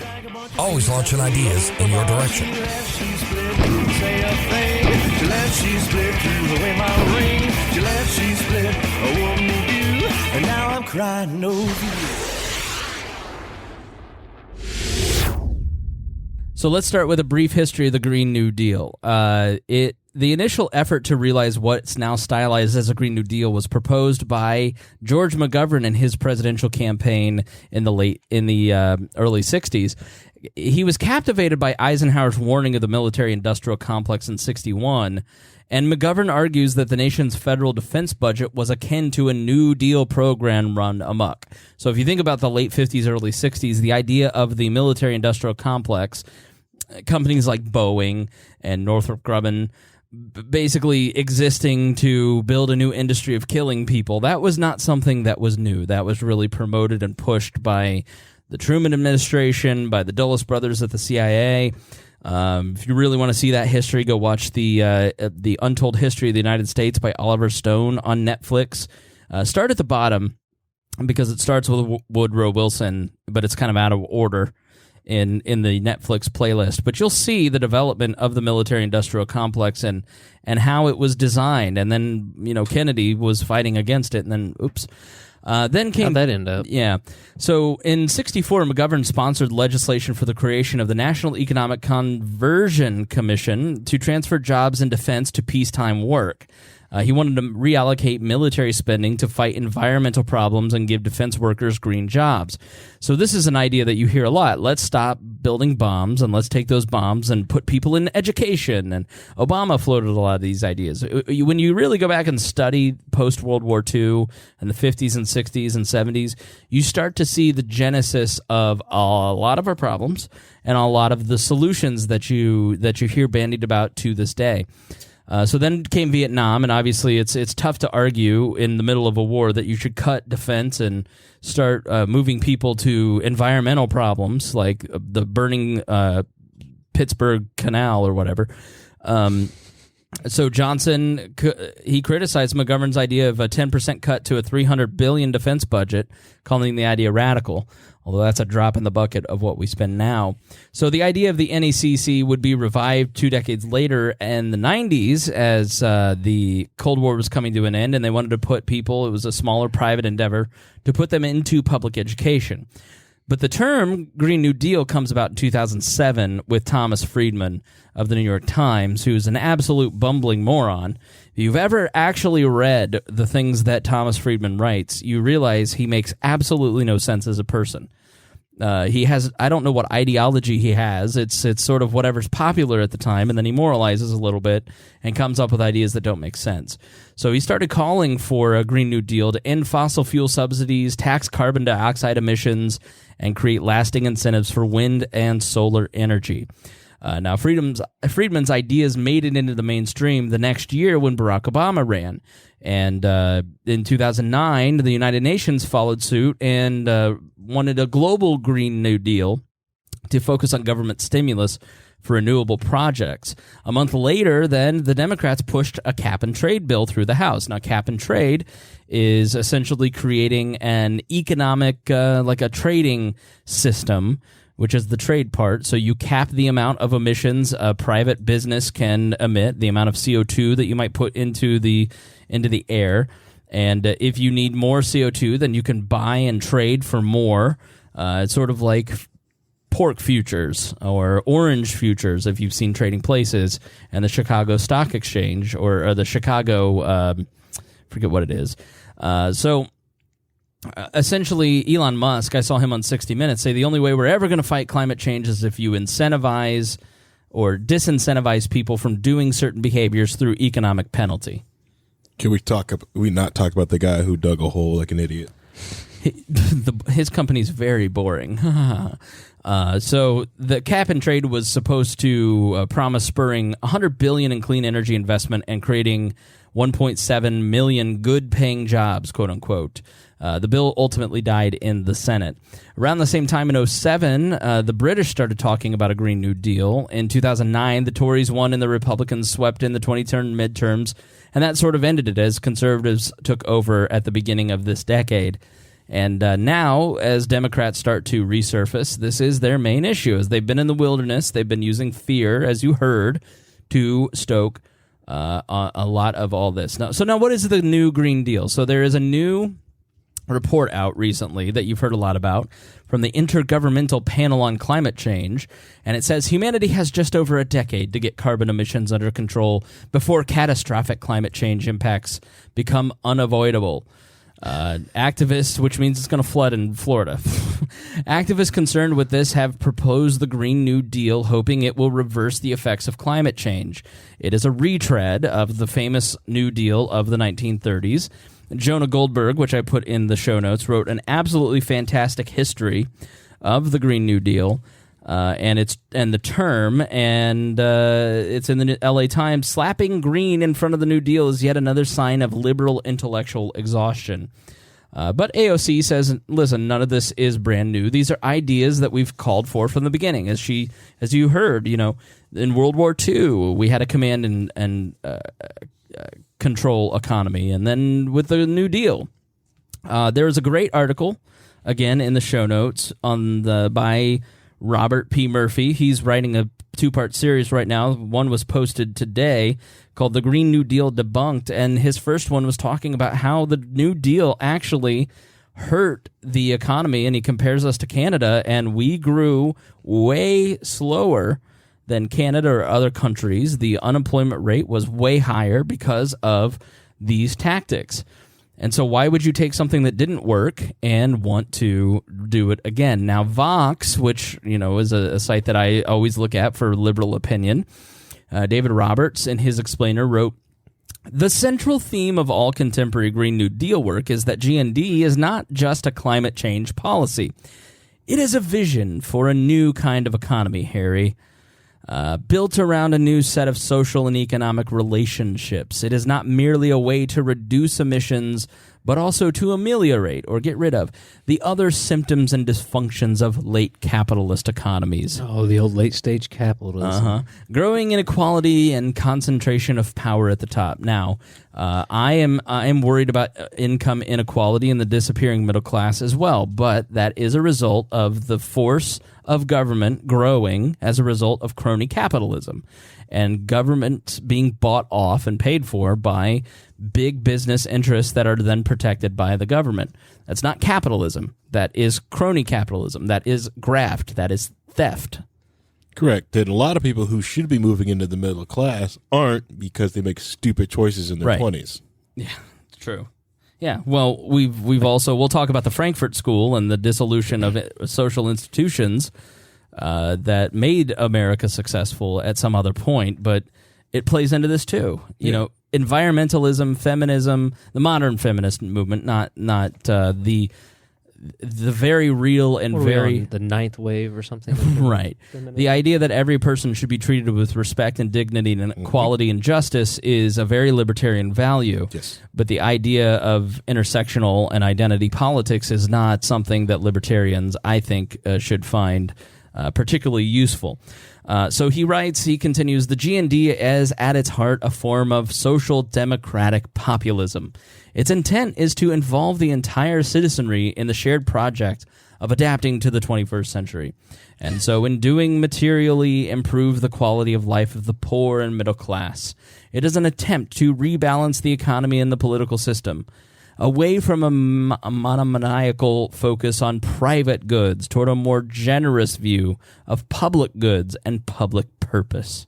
Always launching ideas in your direction. And now I'm crying over you. So let's start with a brief history of the Green New Deal. The initial effort to realize what's now stylized as a Green New Deal was proposed by George McGovern in his presidential campaign in the early 60s. He was captivated by Eisenhower's warning of the military-industrial complex in 1961, and McGovern argues that the nation's federal defense budget was akin to a New Deal program run amok. So if you think about the late 50s, early 60s, the idea of the military-industrial complex, companies like Boeing and Northrop Grumman basically existing to build a new industry of killing people, that was not something that was new. That was really promoted and pushed by the Truman administration, by the Dulles brothers at the CIA. If you really want to see that history, go watch the Untold History of the United States by Oliver Stone on Netflix. Start at the bottom because it starts with Woodrow Wilson, but it's kind of out of order in the Netflix playlist. But you'll see the development of the military-industrial complex and how it was designed. And then, Kennedy was fighting against it, and then, oops. Then came How'd that end up? Yeah. So in 1964, McGovern sponsored legislation for the creation of the National Economic Conversion Commission to transfer jobs in defense to peacetime work. He wanted to reallocate military spending to fight environmental problems and give defense workers green jobs. So this is an idea that you hear a lot. Let's stop building bombs and let's take those bombs and put people in education. And Obama floated a lot of these ideas. When you really go back and study post-World War II and the 50s and 60s and 70s, you start to see the genesis of a lot of our problems and a lot of the solutions that you hear bandied about to this day. So then came Vietnam, and obviously it's tough to argue in the middle of a war that you should cut defense and start moving people to environmental problems like the burning Pittsburgh Canal or whatever. So Johnson, he criticized McGovern's idea of a 10% cut to a $300 billion defense budget, calling the idea radical, although that's a drop in the bucket of what we spend now. So the idea of the NECC would be revived 2 decades later in the 90s as the Cold War was coming to an end, and they wanted to put people, it was a smaller private endeavor, to put them into public education. But the term Green New Deal comes about in 2007 with Thomas Friedman of the New York Times, who's an absolute bumbling moron. If you've ever actually read the things that Thomas Friedman writes, you realize he makes absolutely no sense as a person. He has, I don't know what ideology he has. It's sort of whatever's popular at the time, and then he moralizes a little bit and comes up with ideas that don't make sense. So he started calling for a Green New Deal to end fossil fuel subsidies, tax carbon dioxide emissions, and create lasting incentives for wind and solar energy. Now, Friedman's ideas made it into the mainstream the next year when Barack Obama ran. And in 2009, the United Nations followed suit and wanted a global Green New Deal to focus on government stimulus for renewable projects. A month later, then, the Democrats pushed a cap-and-trade bill through the House. Now, cap-and-trade is essentially creating an economic, like a trading system, which is the trade part. So you cap the amount of emissions a private business can emit, the amount of CO2 that you might put into the air. And if you need more CO2, then you can buy and trade for more. It's sort of like pork futures or orange futures, if you've seen Trading Places, and the Chicago Stock Exchange or the Chicago, forget what it is. Essentially, Elon Musk, I saw him on 60 Minutes, say the only way we're ever going to fight climate change is if you incentivize or disincentivize people from doing certain behaviors through economic penalty. Can we not talk about the guy who dug a hole like an idiot? His company's very boring. So the cap and trade was supposed to promise spurring $100 billion in clean energy investment and creating 1.7 million good-paying jobs, quote unquote. The bill ultimately died in the Senate. Around the same time in 2007, the British started talking about a Green New Deal. In 2009, the Tories won and the Republicans swept in the 2010 midterms, and that sort of ended it as conservatives took over at the beginning of this decade. And now, as Democrats start to resurface, this is their main issue. As they've been in the wilderness, they've been using fear, as you heard, to stoke a lot of all this. Now, what is the new Green Deal? So there is a new report out recently that you've heard a lot about from the Intergovernmental Panel on Climate Change, and it says humanity has just over a decade to get carbon emissions under control before catastrophic climate change impacts become unavoidable. Activists, which means it's going to flood in Florida. Activists concerned with this have proposed the Green New Deal, hoping it will reverse the effects of climate change. It is a retread of the famous New Deal of the 1930s. Jonah Goldberg, which I put in the show notes, wrote an absolutely fantastic history of the Green New Deal and the term, and it's in the LA Times. Slapping green in front of the New Deal is yet another sign of liberal intellectual exhaustion. But AOC says, listen, none of this is brand new. These are ideas that we've called for from the beginning. As you heard, in World War II, we had a command and control economy, and then with the New Deal, there is a great article, again in the show notes, by Robert P. Murphy. He's writing a 2-part series right now. One was posted today called The Green New Deal Debunked, and his first one was talking about how the New Deal actually hurt the economy, and he compares us to Canada, and we grew way slower than Canada or other countries. The unemployment rate was way higher because of these tactics. And so why would you take something that didn't work and want to do it again? Now, Vox, which is a site that I always look at for liberal opinion, David Roberts, in his explainer, wrote, the central theme of all contemporary Green New Deal work is that GND is not just a climate change policy. It is a vision for a new kind of economy, Harry. built around a new set of social and economic relationships. It is not merely a way to reduce emissions, but also to ameliorate or get rid of the other symptoms and dysfunctions of late capitalist economies. Oh, the old late-stage capitalism. Growing inequality and concentration of power at the top. Now, I am worried about income inequality and the disappearing middle class as well, but that is a result of the force of government growing as a result of crony capitalism and government being bought off and paid for by big business interests that are then protected by the government. That's not capitalism. That is crony capitalism. That is graft. That is theft. Correct. And a lot of people who should be moving into the middle class aren't because they make stupid choices in their 20s. Yeah, it's true. Yeah, well, we've also, we'll talk about the Frankfurt School and the dissolution of social institutions that made America successful at some other point, but it plays into this too. You know, environmentalism, feminism, the modern feminist movement, not the very real and very the ninth wave or something. Right. The idea that every person should be treated with respect and dignity and equality and justice is a very libertarian value. Yes. But the idea of intersectional and identity politics is not something that libertarians, I think, should find particularly useful. So he writes, he continues, the GND is at its heart a form of social democratic populism. Its intent is to involve the entire citizenry in the shared project of adapting to the 21st century. And so in doing, materially improve the quality of life of the poor and middle class. It is an attempt to rebalance the economy and the political system, away from a monomaniacal focus on private goods toward a more generous view of public goods and public purpose.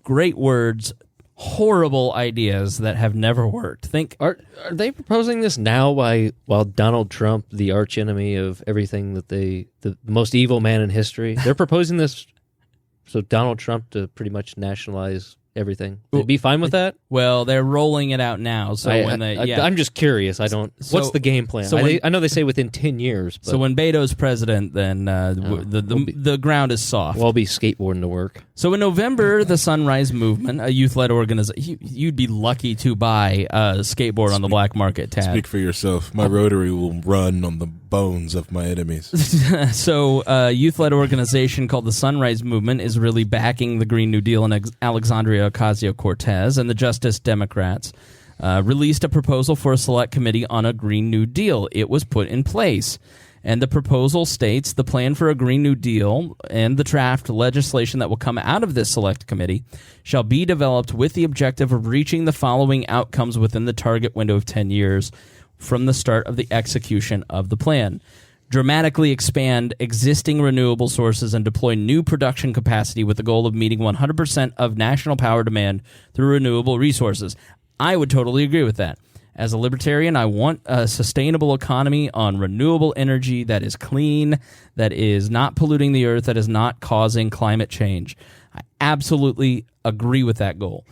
Great words, horrible ideas that have never worked. Are they proposing this now while Donald Trump, the archenemy of everything that the most evil man in history, they're proposing this so Donald Trump to pretty much nationalize everything? They'd be fine with that? Well, they're rolling it out now. So I'm just curious. What's the game plan? I know they say within 10 years. But so when Beto's president, then the ground is soft. We'll be skateboarding to work. So in November, the Sunrise Movement, a youth-led organization, you'd be lucky to buy a skateboard on the black market, Tad. Speak for yourself. My Rotary will run on the bones of my enemies. So a youth-led organization called the Sunrise Movement is really backing the Green New Deal, and Alexandria Ocasio-Cortez and the Justice Democrats released a proposal for a select committee on a Green New Deal. It was put in place. And the proposal states the plan for a Green New Deal and the draft legislation that will come out of this select committee shall be developed with the objective of reaching the following outcomes within the target window of 10 years from the start of the execution of the plan. Dramatically expand existing renewable sources and deploy new production capacity with the goal of meeting 100% of national power demand through renewable resources. I would totally agree with that. As a libertarian, I want a sustainable economy on renewable energy that is clean, that is not polluting the earth, that is not causing climate change. I absolutely agree with that goal.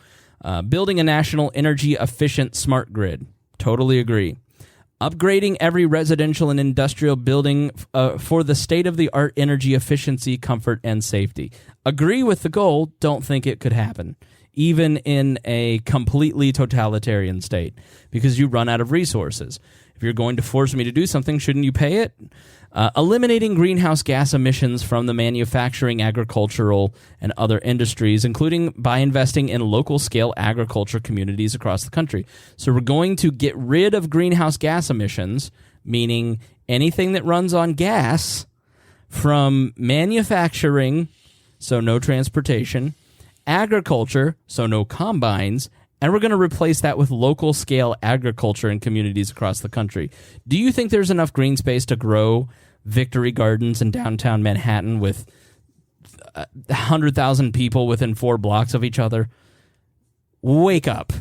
Building a national energy-efficient smart grid. Totally agree. Upgrading every residential and industrial building for the state-of-the-art energy efficiency, comfort, and safety. Agree with the goal, don't think it could happen, even in a completely totalitarian state, because you run out of resources. If you're going to force me to do something, shouldn't you pay it? Eliminating greenhouse gas emissions from the manufacturing, agricultural, and other industries, including by investing in local-scale agriculture communities across the country. So we're going to get rid of greenhouse gas emissions, meaning anything that runs on gas, from manufacturing, so no transportation, agriculture, so no combines, and we're going to replace that with local-scale agriculture in communities across the country. Do you think there's enough green space to grow Victory Gardens in downtown Manhattan with 100,000 people within 4 blocks of each other? Wake up.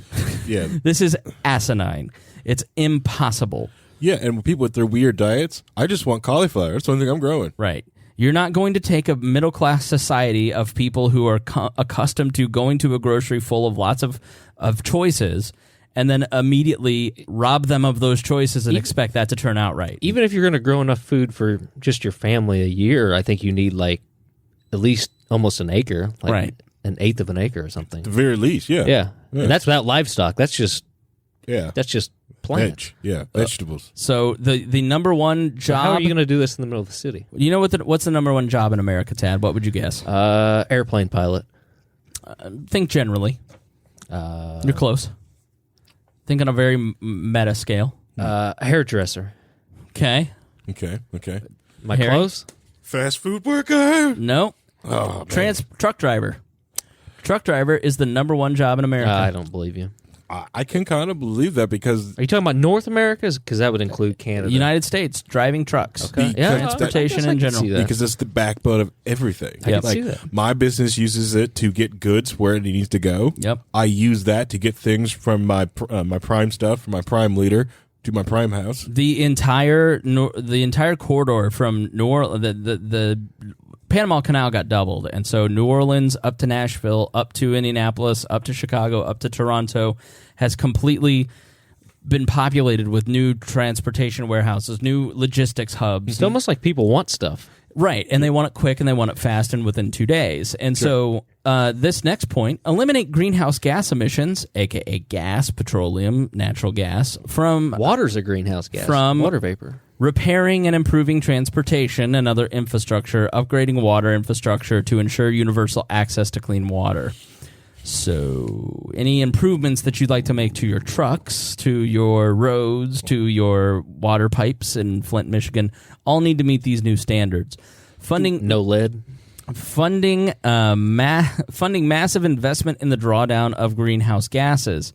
Yeah. This is asinine. It's impossible. Yeah, and people with their weird diets, I just want cauliflower. That's the only thing I'm growing. Right. You're not going to take a middle-class society of people who are accustomed to going to a grocery full of lots of choices and then immediately rob them of those choices and expect that to turn out right. Even if you're going to grow enough food for just your family a year, I think you need at least almost an acre, like Right. an eighth of an acre or something. At the very least, yeah. Yeah. And that's without livestock. That's just plants. Vegetables. So the number one job. How are you going to do this in the middle of the city? You know what's the number one job in America, Tad? What would you guess? Airplane pilot. Think generally. You're close. Think on a very meta scale. Hairdresser. Okay. Okay. Am I close? Fast food worker. No. Oh, man. Truck driver. Truck driver is the number one job in America. I don't believe you. I can kind of believe that because... Are you talking about North America? Because that would include Canada. United States, driving trucks. Okay. Transportation in general. Because it's the backbone of everything. I can see that. My business uses it to get goods where it needs to go. Yep. I use that to get things from my Prime stuff, from my Prime leader, to my Prime house. The entire corridor from New Orleans, the Panama Canal got doubled, and so New Orleans up to Nashville, up to Indianapolis, up to Chicago, up to Toronto has completely been populated with new transportation warehouses, new logistics hubs. It's almost like people want stuff. Right, and they want it quick, and they want it fast, and within 2 days. And so this next point, eliminate greenhouse gas emissions, a.k.a. gas, petroleum, natural gas, from... Water's a greenhouse gas. From water vapor. Repairing and improving transportation and other infrastructure, upgrading water infrastructure to ensure universal access to clean water. So, any improvements that you'd like to make to your trucks, to your roads, to your water pipes in Flint, Michigan, all need to meet these new standards. Funding no lead. Funding massive investment in the drawdown of greenhouse gases.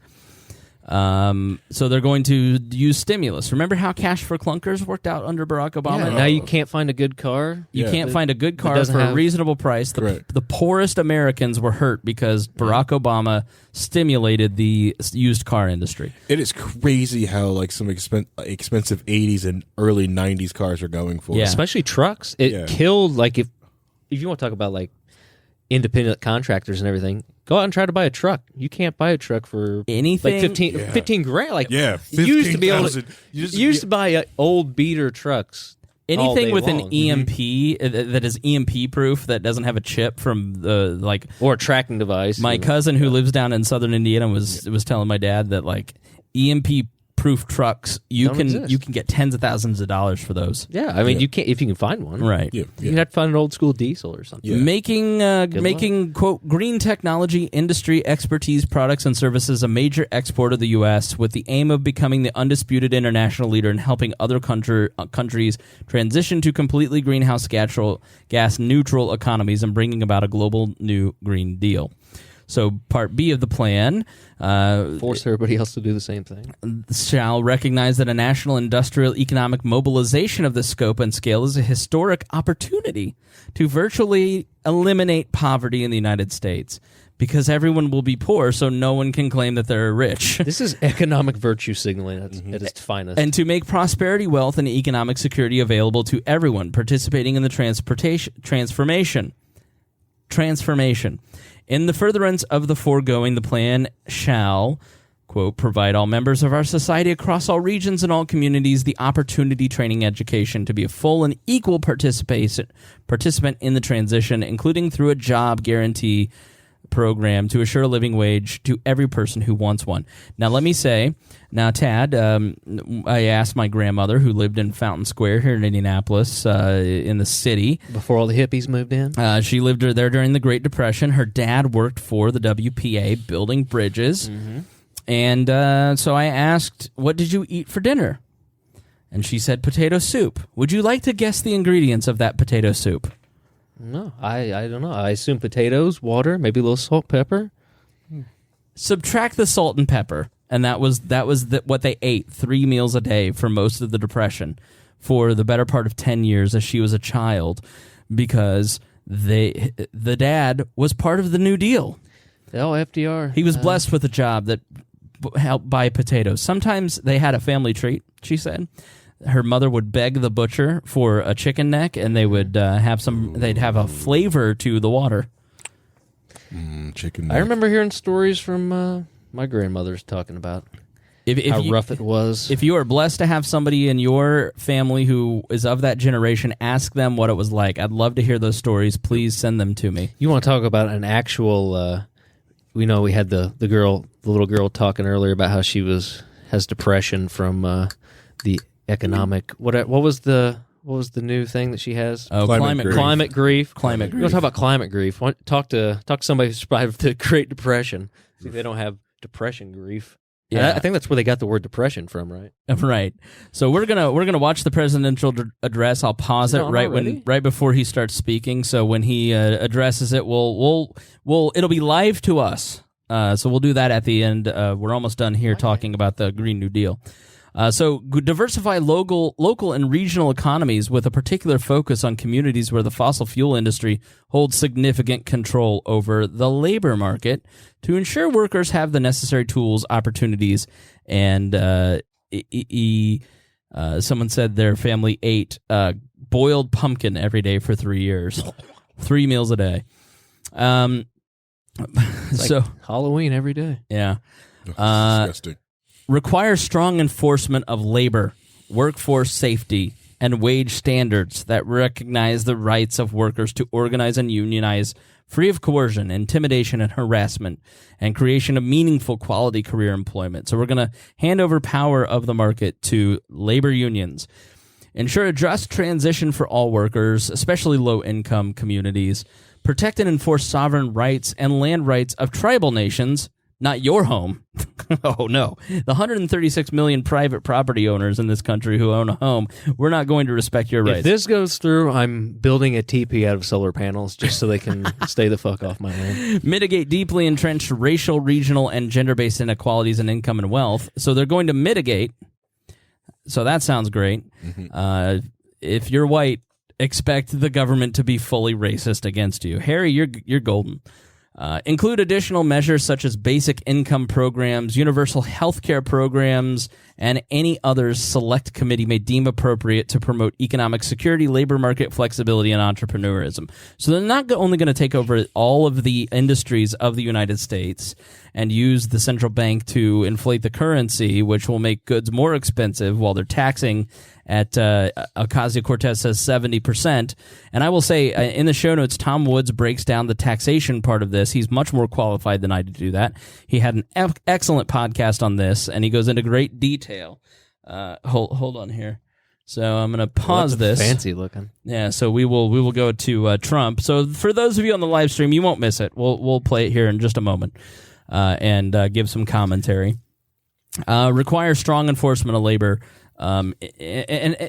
So they're going to use stimulus. Remember how cash for clunkers worked out under Barack Obama? Yeah, now you can't find a good car. You can't find a good car for a reasonable price. The poorest Americans were hurt because Barack Obama stimulated the used car industry. It is crazy how like some expensive 80s and early 90s cars are going for. Yeah. Especially trucks. It killed, like, if you want to talk about like independent contractors and everything, go out and try to buy a truck. You can't buy a truck for anything like 15 grand. Like, you used to be able to used to buy old beater trucks. Anything with long. an EMP that is EMP proof, that doesn't have a chip from the or a tracking device. My cousin who lives down in southern Indiana was telling my dad that like EMP proof trucks you can get tens of thousands of dollars for those. Yeah, I mean you can't if you can find one. Right. You have to find an old school diesel or something. Making quote green technology industry expertise products and services a major export of the U.S. with the aim of becoming the undisputed international leader in helping other countries transition to completely greenhouse gas neutral economies and bringing about a global new Green Deal. So part B of the plan... force everybody else to do the same thing. Shall recognize that a national industrial economic mobilization of this scope and scale is a historic opportunity to virtually eliminate poverty in the United States. Because everyone will be poor, so no one can claim that they're rich. This is economic virtue signaling at its finest. And to make prosperity, wealth, and economic security available to everyone participating in the transformation. In the furtherance of the foregoing, the plan shall, quote, provide all members of our society across all regions and all communities the opportunity, training, education to be a full and equal participant in the transition, including through a job guarantee program to assure a living wage to every person who wants one. Now, let me say, Tad, I asked my grandmother who lived in Fountain Square here in Indianapolis in the city. Before all the hippies moved in? She lived there during the Great Depression. Her dad worked for the WPA building bridges. Mm-hmm. And so I asked, what did you eat for dinner? And she said potato soup. Would you like to guess the ingredients of that potato soup? No, I don't know. I assume potatoes, water, maybe a little salt, pepper. Subtract the salt and pepper, and that was what they ate 3 meals a day for most of the Depression for the better part of 10 years as she was a child, because the dad was part of the New Deal. Oh, FDR. He was blessed with a job that helped buy potatoes. Sometimes they had a family treat, she said. Her mother would beg the butcher for a chicken neck, and they would they'd have a flavor to the water. Chicken neck. I remember hearing stories from my grandmother's talking about how rough it was. If you are blessed to have somebody in your family who is of that generation, ask them what it was like. I'd love to hear those stories. Please send them to me. You want to talk about an actual? We know we had the little girl talking earlier about how she has depression from the economic. What was the new thing that she has? Oh, climate grief. Climate grief. Climate grief. You want to talk about climate grief? Talk to somebody who survived the Great Depression. See if they don't have depression grief. Yeah, I think that's where they got the word depression from, right? Right. So we're gonna watch the presidential address. I'll pause it right before he starts speaking. So when he addresses it, it'll be live to us. So we'll do that at the end. We're almost done here talking about the Green New Deal. So diversify local and regional economies with a particular focus on communities where the fossil fuel industry holds significant control over the labor market to ensure workers have the necessary tools, opportunities, and someone said their family ate boiled pumpkin every day for 3 years, 3 meals a day. It's like Halloween every day. Yeah. Disgusting. Require strong enforcement of labor, workforce safety, and wage standards that recognize the rights of workers to organize and unionize free of coercion, intimidation, and harassment, and creation of meaningful quality career employment. So we're going to hand over power of the market to labor unions. Ensure a just transition for all workers, especially low-income communities. Protect and enforce sovereign rights and land rights of tribal nations. Not your home. Oh, no. The 136 million private property owners in this country who own a home, we're not going to respect your rights. If this goes through, I'm building a teepee out of solar panels just so they can stay the fuck off my land. Mitigate deeply entrenched racial, regional, and gender-based inequalities in income and wealth. So they're going to mitigate. So that sounds great. Mm-hmm. If you're white, expect the government to be fully racist against you. Harry, you're golden. Include additional measures such as basic income programs, universal health care programs, and any others select committee may deem appropriate to promote economic security, labor market flexibility, and entrepreneurism. So they're not only going to take over all of the industries of the United States and use the central bank to inflate the currency, which will make goods more expensive while they're taxing at Ocasio-Cortez says 70%. And I will say, in the show notes, Tom Woods breaks down the taxation part of this. He's much more qualified than I to do that. He had an excellent podcast on this, and he goes into great detail. Hold on here. So I'm going to pause this. Fancy looking. Yeah, so we will go to Trump. So for those of you on the live stream, you won't miss it. We'll play it here in just a moment and give some commentary. Require strong enforcement of labor. And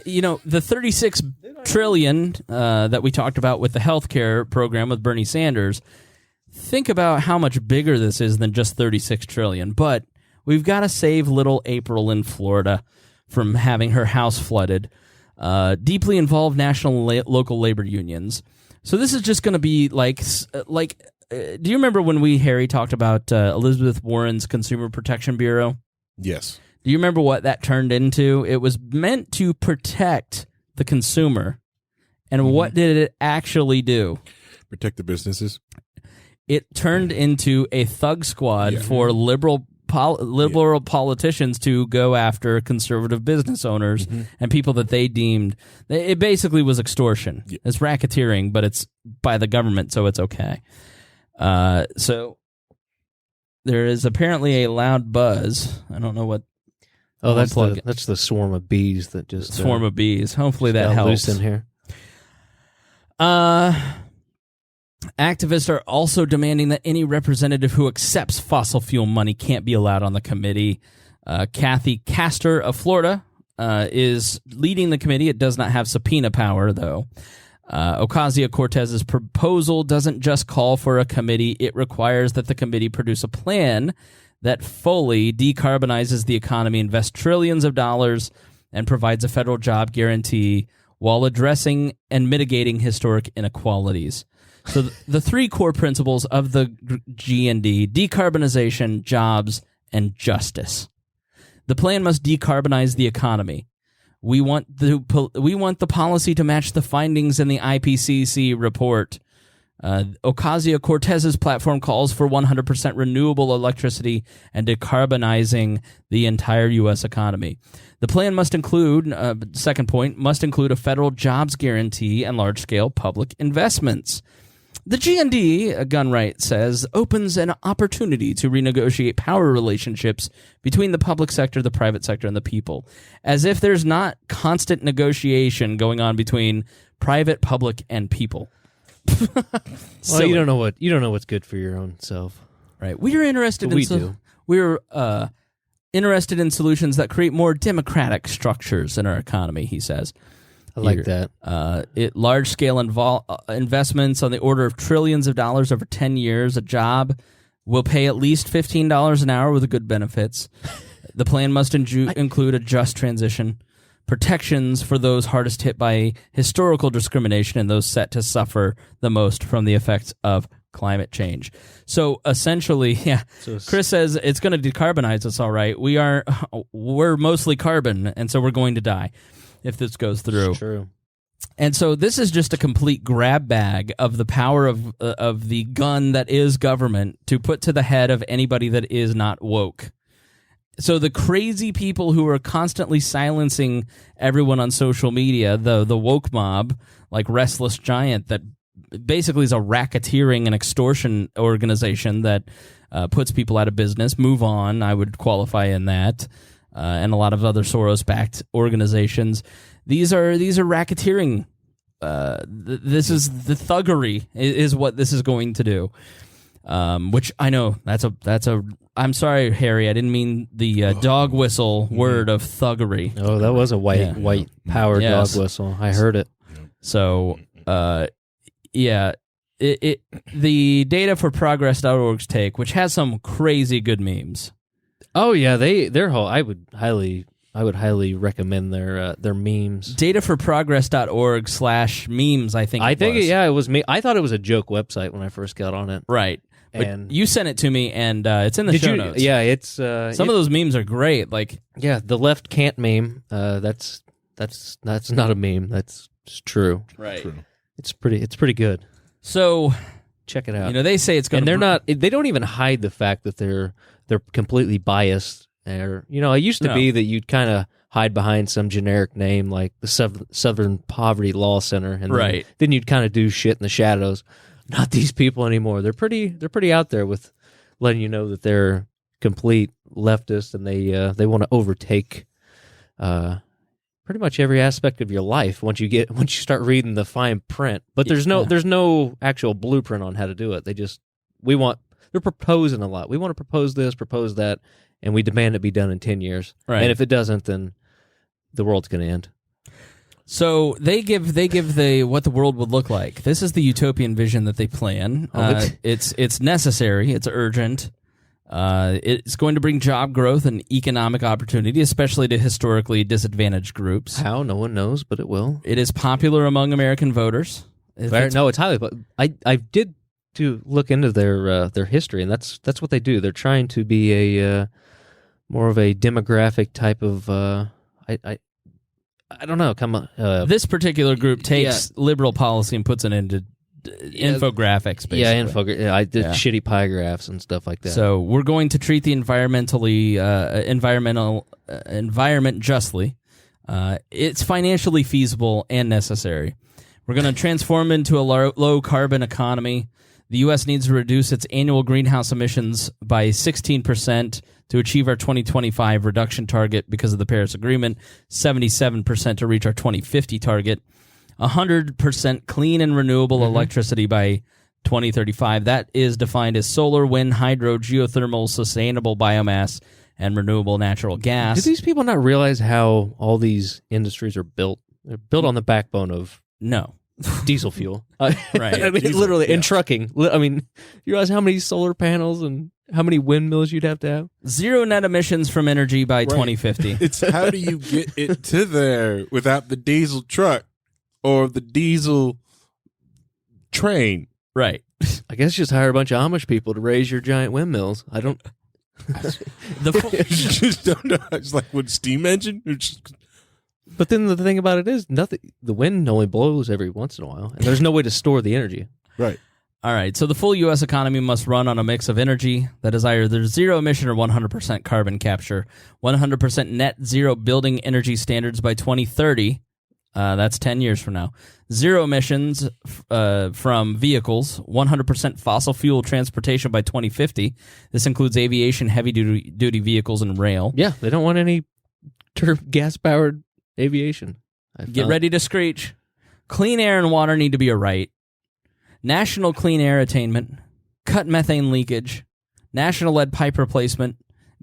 you know, the $36 trillion that we talked about with the healthcare program with Bernie Sanders, think about how much bigger this is than just $36 trillion. But we've got to save little April in Florida from having her house flooded. Deeply involved national local labor unions. So this is just going to be like. Do you remember when Harry, talked about Elizabeth Warren's Consumer Protection Bureau? Yes. Do you remember what that turned into? It was meant to protect the consumer. And what did it actually do? Protect the businesses. It turned into a thug squad for liberal politicians to go after conservative business owners and people that they deemed. It basically was extortion. Yeah. It's racketeering, but it's by the government, so it's okay. So there is apparently a loud buzz. I don't know what. Oh, that's the swarm of bees that just swarm of bees. Hopefully that helps. Loose in here. Activists are also demanding that any representative who accepts fossil fuel money can't be allowed on the committee. Kathy Castor of Florida is leading the committee. It does not have subpoena power, though. Ocasio-Cortez's proposal doesn't just call for a committee. It requires that the committee produce a plan that fully decarbonizes the economy, invests trillions of dollars, and provides a federal job guarantee while addressing and mitigating historic inequalities. So the three core principles of the G&D: decarbonization, jobs, and justice. The plan must decarbonize the economy. We want the policy to match the findings in the IPCC report. Ocasio-Cortez's platform calls for 100% renewable electricity and decarbonizing the entire U.S. economy. The plan must include, second point, must include a federal jobs guarantee and large-scale public investments. The GND, Gunright says, opens an opportunity to renegotiate power relationships between the public sector, the private sector, and the people, as if there's not constant negotiation going on between private, public, and people. Well, you don't know what's good for your own self, right? We are interested. We're interested in solutions that create more democratic structures in our economy. He says. I like that. Large-scale investments on the order of trillions of dollars over 10 years. A job will pay at least $15 an hour with good benefits. The plan must include a just transition, protections for those hardest hit by historical discrimination and those set to suffer the most from the effects of climate change. So essentially, Chris says it's going to decarbonize us, all right. We're mostly carbon, and so we're going to die if this goes through. It's true. And so this is just a complete grab bag of the power of the gun that is government to put to the head of anybody that is not woke. So the crazy people who are constantly silencing everyone on social media, the woke mob, like Restless Giant, that basically is a racketeering and extortion organization that puts people out of business. Move On, I would qualify in that. And a lot of other Soros-backed organizations. These are racketeering. This is the thuggery is what this is going to do. Which I know that's a. I'm sorry, Harry. I didn't mean the dog whistle word of thuggery. Oh, that was a white power dog whistle. I heard it. So, the data for progress.org's take, which has some crazy good memes. Oh yeah, their whole. I would highly recommend their memes. Dataforprogress.org/memes. I think it was me. I thought it was a joke website when I first got on it. Right, but you sent it to me, and it's in the show notes. Yeah, it's some of those memes are great. Like the left can't meme. That's not a meme. That's true. Right. True. It's pretty good. So check it out. They say it's going. And they're not. They don't even hide the fact that they're completely biased. Or it used to be that you'd kind of hide behind some generic name like the Southern Poverty Law Center, and then you'd kind of do shit in the shadows. Not these people anymore. They're pretty out there with letting you know that they're complete leftists, and they want to overtake pretty much every aspect of your life once you start reading the fine print. But there's no actual blueprint on how to do it. They're proposing a lot. We want to propose this, propose that, and we demand it be done in 10 years. Right. And if it doesn't, then the world's going to end. So they give what the world would look like. This is the utopian vision that they plan. It's necessary. It's urgent. It's going to bring job growth and economic opportunity, especially to historically disadvantaged groups. How? No one knows, but it will. It is popular among American voters. It's highly. But I did to look into their history, and that's what they do. They're trying to be a more of a demographic type of. I don't know. Come on. This particular group takes liberal policy and puts it into infographics. Basically. I did shitty pie graphs and stuff like that. So we're going to treat the environment justly. It's financially feasible and necessary. We're going to transform into a low carbon economy. The U.S. needs to reduce its annual greenhouse emissions by 16% to achieve our 2025 reduction target because of the Paris Agreement, 77% to reach our 2050 target, 100% clean and renewable electricity by 2035. That is defined as solar, wind, hydro, geothermal, sustainable biomass, and renewable natural gas. Do these people not realize how all these industries are built? They're built on the backbone of diesel fuel. Right. I mean, literally, in trucking. I mean, you realize how many solar panels and how many windmills you'd have to have? Zero net emissions from energy by 2050. It's how do you get it to there without the diesel truck or the diesel train? Right. I guess just hire a bunch of Amish people to raise your giant windmills. I don't... just don't know. It's like with steam engine. But then the thing about it is, nothing. The wind only blows every once in a while, and there's no way to store the energy. Right. All right, so the full U.S. economy must run on a mix of energy that is either zero emission or 100% carbon capture, 100% net zero building energy standards by 2030. That's 10 years from now. Zero emissions from vehicles, 100% fossil fuel transportation by 2050. This includes aviation, heavy-duty vehicles, and rail. Yeah, they don't want any gas-powered aviation. Get ready to screech. Clean air and water need to be a right. National clean air attainment. Cut methane leakage. National lead pipe replacement.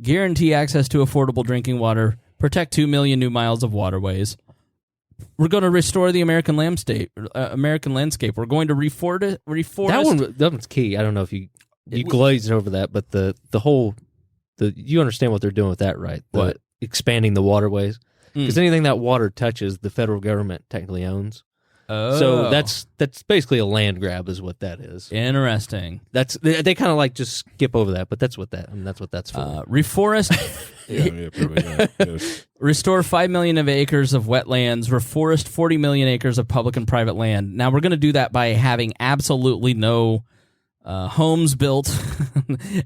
Guarantee access to affordable drinking water. Protect 2 million new miles of waterways. We're going to restore the American landscape. We're going to reforest. That one's key. I don't know if you glazed over that, but the you understand what they're doing with that, right? What? Expanding the waterways. Because anything that water touches, the federal government technically owns. Oh. So that's basically a land grab, is what that is. Interesting. They kind of like just skip over that, but that's what that's for. Reforest. Restore 5 million acres of wetlands. Reforest 40 million acres of public and private land. Now we're going to do that by having absolutely no homes built.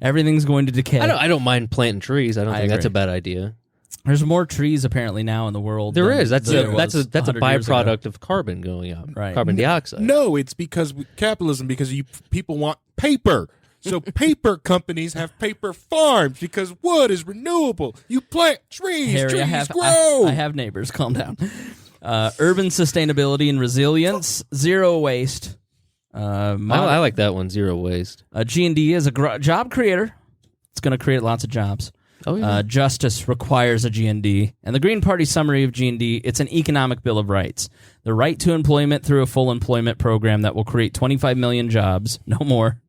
Everything's going to decay. I don't mind planting trees. I don't think that's a bad idea. There's more trees apparently now in the world. There is. That's a byproduct of carbon going up. Right. Carbon dioxide. No, it's because capitalism. Because people want paper. So paper companies have paper farms because wood is renewable. You plant trees. Harry, trees grow. I have neighbors. Calm down. Urban sustainability and resilience. Zero waste. I like that one. Zero waste. G&D is a job creator. It's going to create lots of jobs. Oh, yeah. Justice requires a G&D. And the Green Party summary of G&D, it's an economic bill of rights. The right to employment through a full employment program that will create 25 million jobs, no more.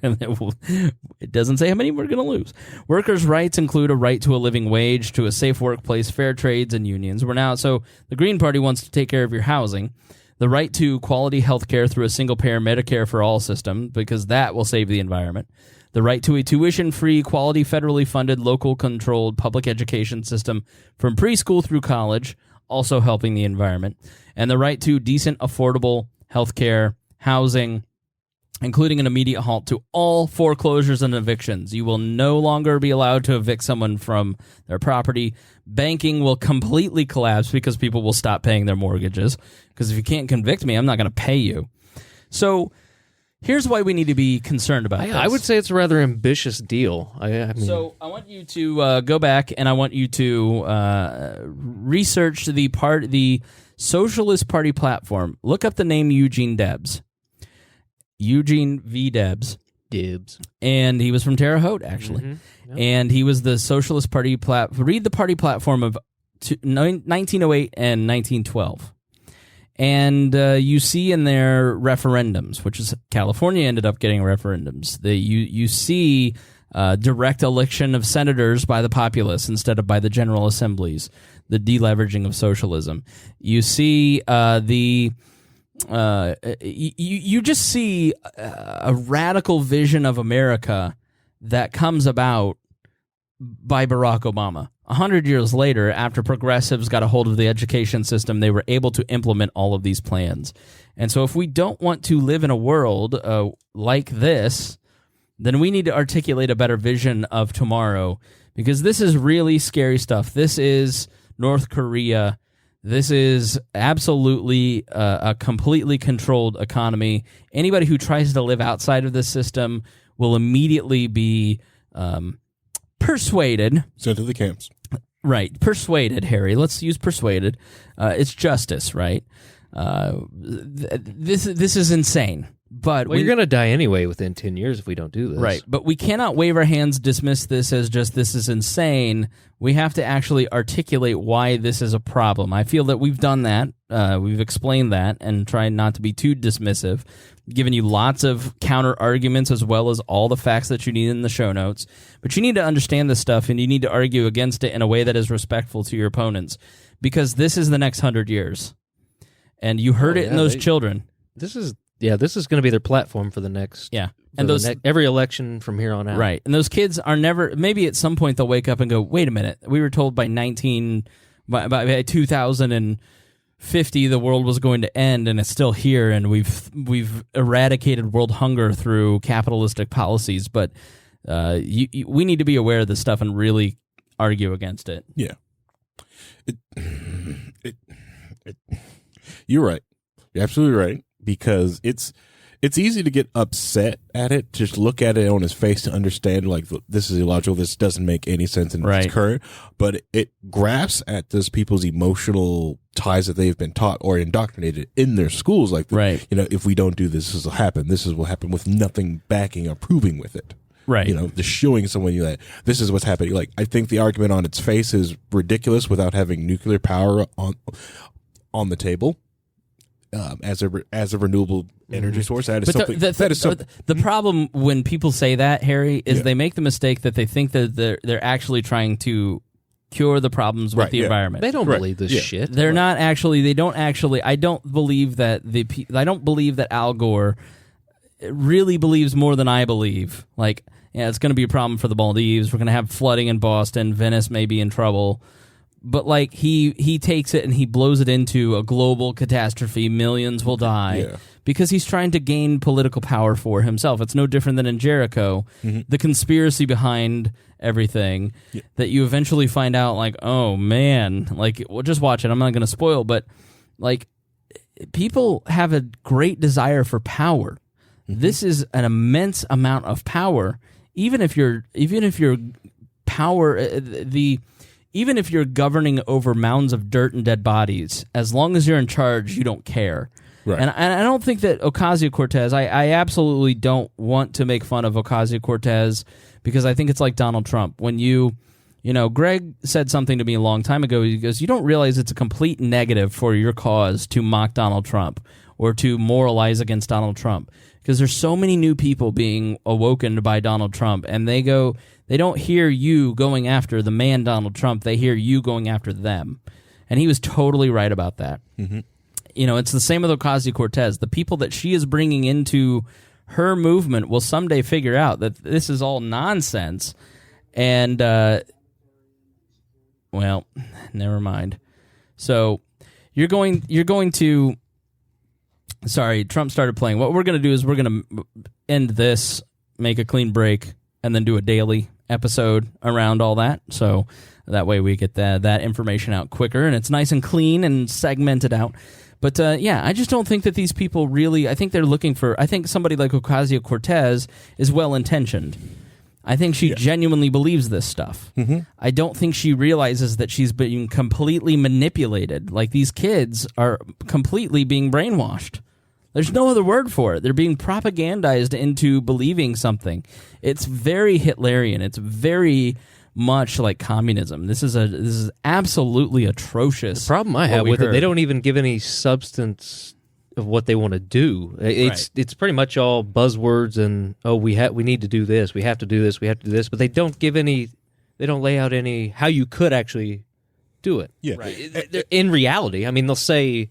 It doesn't say how many we're going to lose. Workers' rights include a right to a living wage, to a safe workplace, fair trades, and unions. So the Green Party wants to take care of your housing. The right to quality health care through a single-payer Medicare for all system, because that will save the environment. The right to a tuition-free, quality, federally funded, local-controlled public education system from preschool through college, also helping the environment. And the right to decent, affordable health care, housing, including an immediate halt to all foreclosures and evictions. You will no longer be allowed to evict someone from their property. Banking will completely collapse because people will stop paying their mortgages. Because if you can't convict me, I'm not going to pay you. So here's why we need to be concerned about this. I would say it's a rather ambitious deal. So I want you to go back and I want you to research the Socialist Party platform. Look up the name Eugene Debs. Eugene V. Debs. And he was from Terre Haute, actually. Mm-hmm. Yep. And he was the Socialist Party read the party platform of 1908 and 1912. And you see in their referendums, which is California ended up getting referendums. You see direct election of senators by the populace instead of by the general assemblies, the deleveraging of socialism. You see you just see a radical vision of America that comes about by Barack Obama. 100 years later, after progressives got a hold of the education system, they were able to implement all of these plans. And so if we don't want to live in a world like this, then we need to articulate a better vision of tomorrow, because this is really scary stuff. This is North Korea. This is absolutely a completely controlled economy. Anybody who tries to live outside of this system will immediately be persuaded. Sent to the camps. Right. Persuaded, Harry. Let's use persuaded. It's justice, right? This is insane. But you're going to die anyway within 10 years if we don't do this. Right. But we cannot wave our hands, dismiss this as just this is insane. We have to actually articulate why this is a problem. I feel that we've done that. We've explained that and tried not to be too dismissive, given you lots of counter arguments as well as all the facts that you need in the show notes. But you need to understand this stuff, and you need to argue against it in a way that is respectful to your opponents, because this is the next 100 years. And you heard it in those children. This is going to be their platform for the next. Yeah. And every election from here on out. Right. And those kids are never, maybe at some point they'll wake up and go, wait a minute, we were told by 2000 and 50 the world was going to end, and it's still here, and we've eradicated world hunger through capitalistic policies, but we need to be aware of this stuff and really argue against it. Yeah. You're right. You're absolutely right, because it's easy to get upset at it, just look at it on his face to understand, like, this is illogical, this doesn't make any sense in its current, but it grasps at those people's emotional ties that they've been taught or indoctrinated in their schools, like, if we don't do this, this will happen, this is what happened, with nothing backing or proving with it. Right. Just showing someone that this is what's happening. Like, I think the argument on its face is ridiculous without having nuclear power on the table. As a renewable energy source, that is something. The problem when people say that, Harry, is they make the mistake that they think that they're actually trying to cure the problems with the environment. They don't believe this shit. They're not actually. They don't actually. I don't believe that Al Gore really believes more than I believe. Like, it's going to be a problem for the Maldives. We're going to have flooding in Boston. Venice may be in trouble. But, like, he takes it and he blows it into a global catastrophe. Millions will die because he's trying to gain political power for himself. It's no different than in Jericho. The conspiracy behind everything that you eventually find out, like, oh, man. Like, well, just watch it. I'm not going to spoil, but, like, people have a great desire for power. This is an immense amount of power. Even if you're power, even if you're governing over mounds of dirt and dead bodies, as long as you're in charge, you don't care. Right. And I don't think that Ocasio-Cortez, I absolutely don't want to make fun of Ocasio-Cortez, because I think it's like Donald Trump. When Greg said something to me a long time ago, he goes, you don't realize it's a complete negative for your cause to mock Donald Trump or to moralize against Donald Trump, because there's so many new people being awoken by Donald Trump, and they don't hear you going after the man Donald Trump. They hear you going after them. And he was totally right about that. Mm-hmm. It's the same with Ocasio-Cortez. The people that she is bringing into her movement will someday figure out that this is all nonsense. And, well, never mind. So you're going to... Sorry, Trump started playing. What we're going to do is we're going to end this, make a clean break, and then do a daily episode around all that. So that way we get that information out quicker, and it's nice and clean and segmented out. But I just don't think that these people really, I think they're looking for, I think somebody like Ocasio-Cortez is well-intentioned. I think she genuinely believes this stuff. Mm-hmm. I don't think she realizes that she's being completely manipulated. Like, these kids are completely being brainwashed. There's no other word for it. They're being propagandized into believing something. It's very Hitlerian. It's very much like communism. This is absolutely atrocious. The problem I have with it, they don't even give any substance of what they want to do. It's pretty much all buzzwords and we need to do this, we have to do this, we have to do this, but they don't give any. They don't lay out any how you could actually do it. Yeah, right. In reality, I mean, they'll say,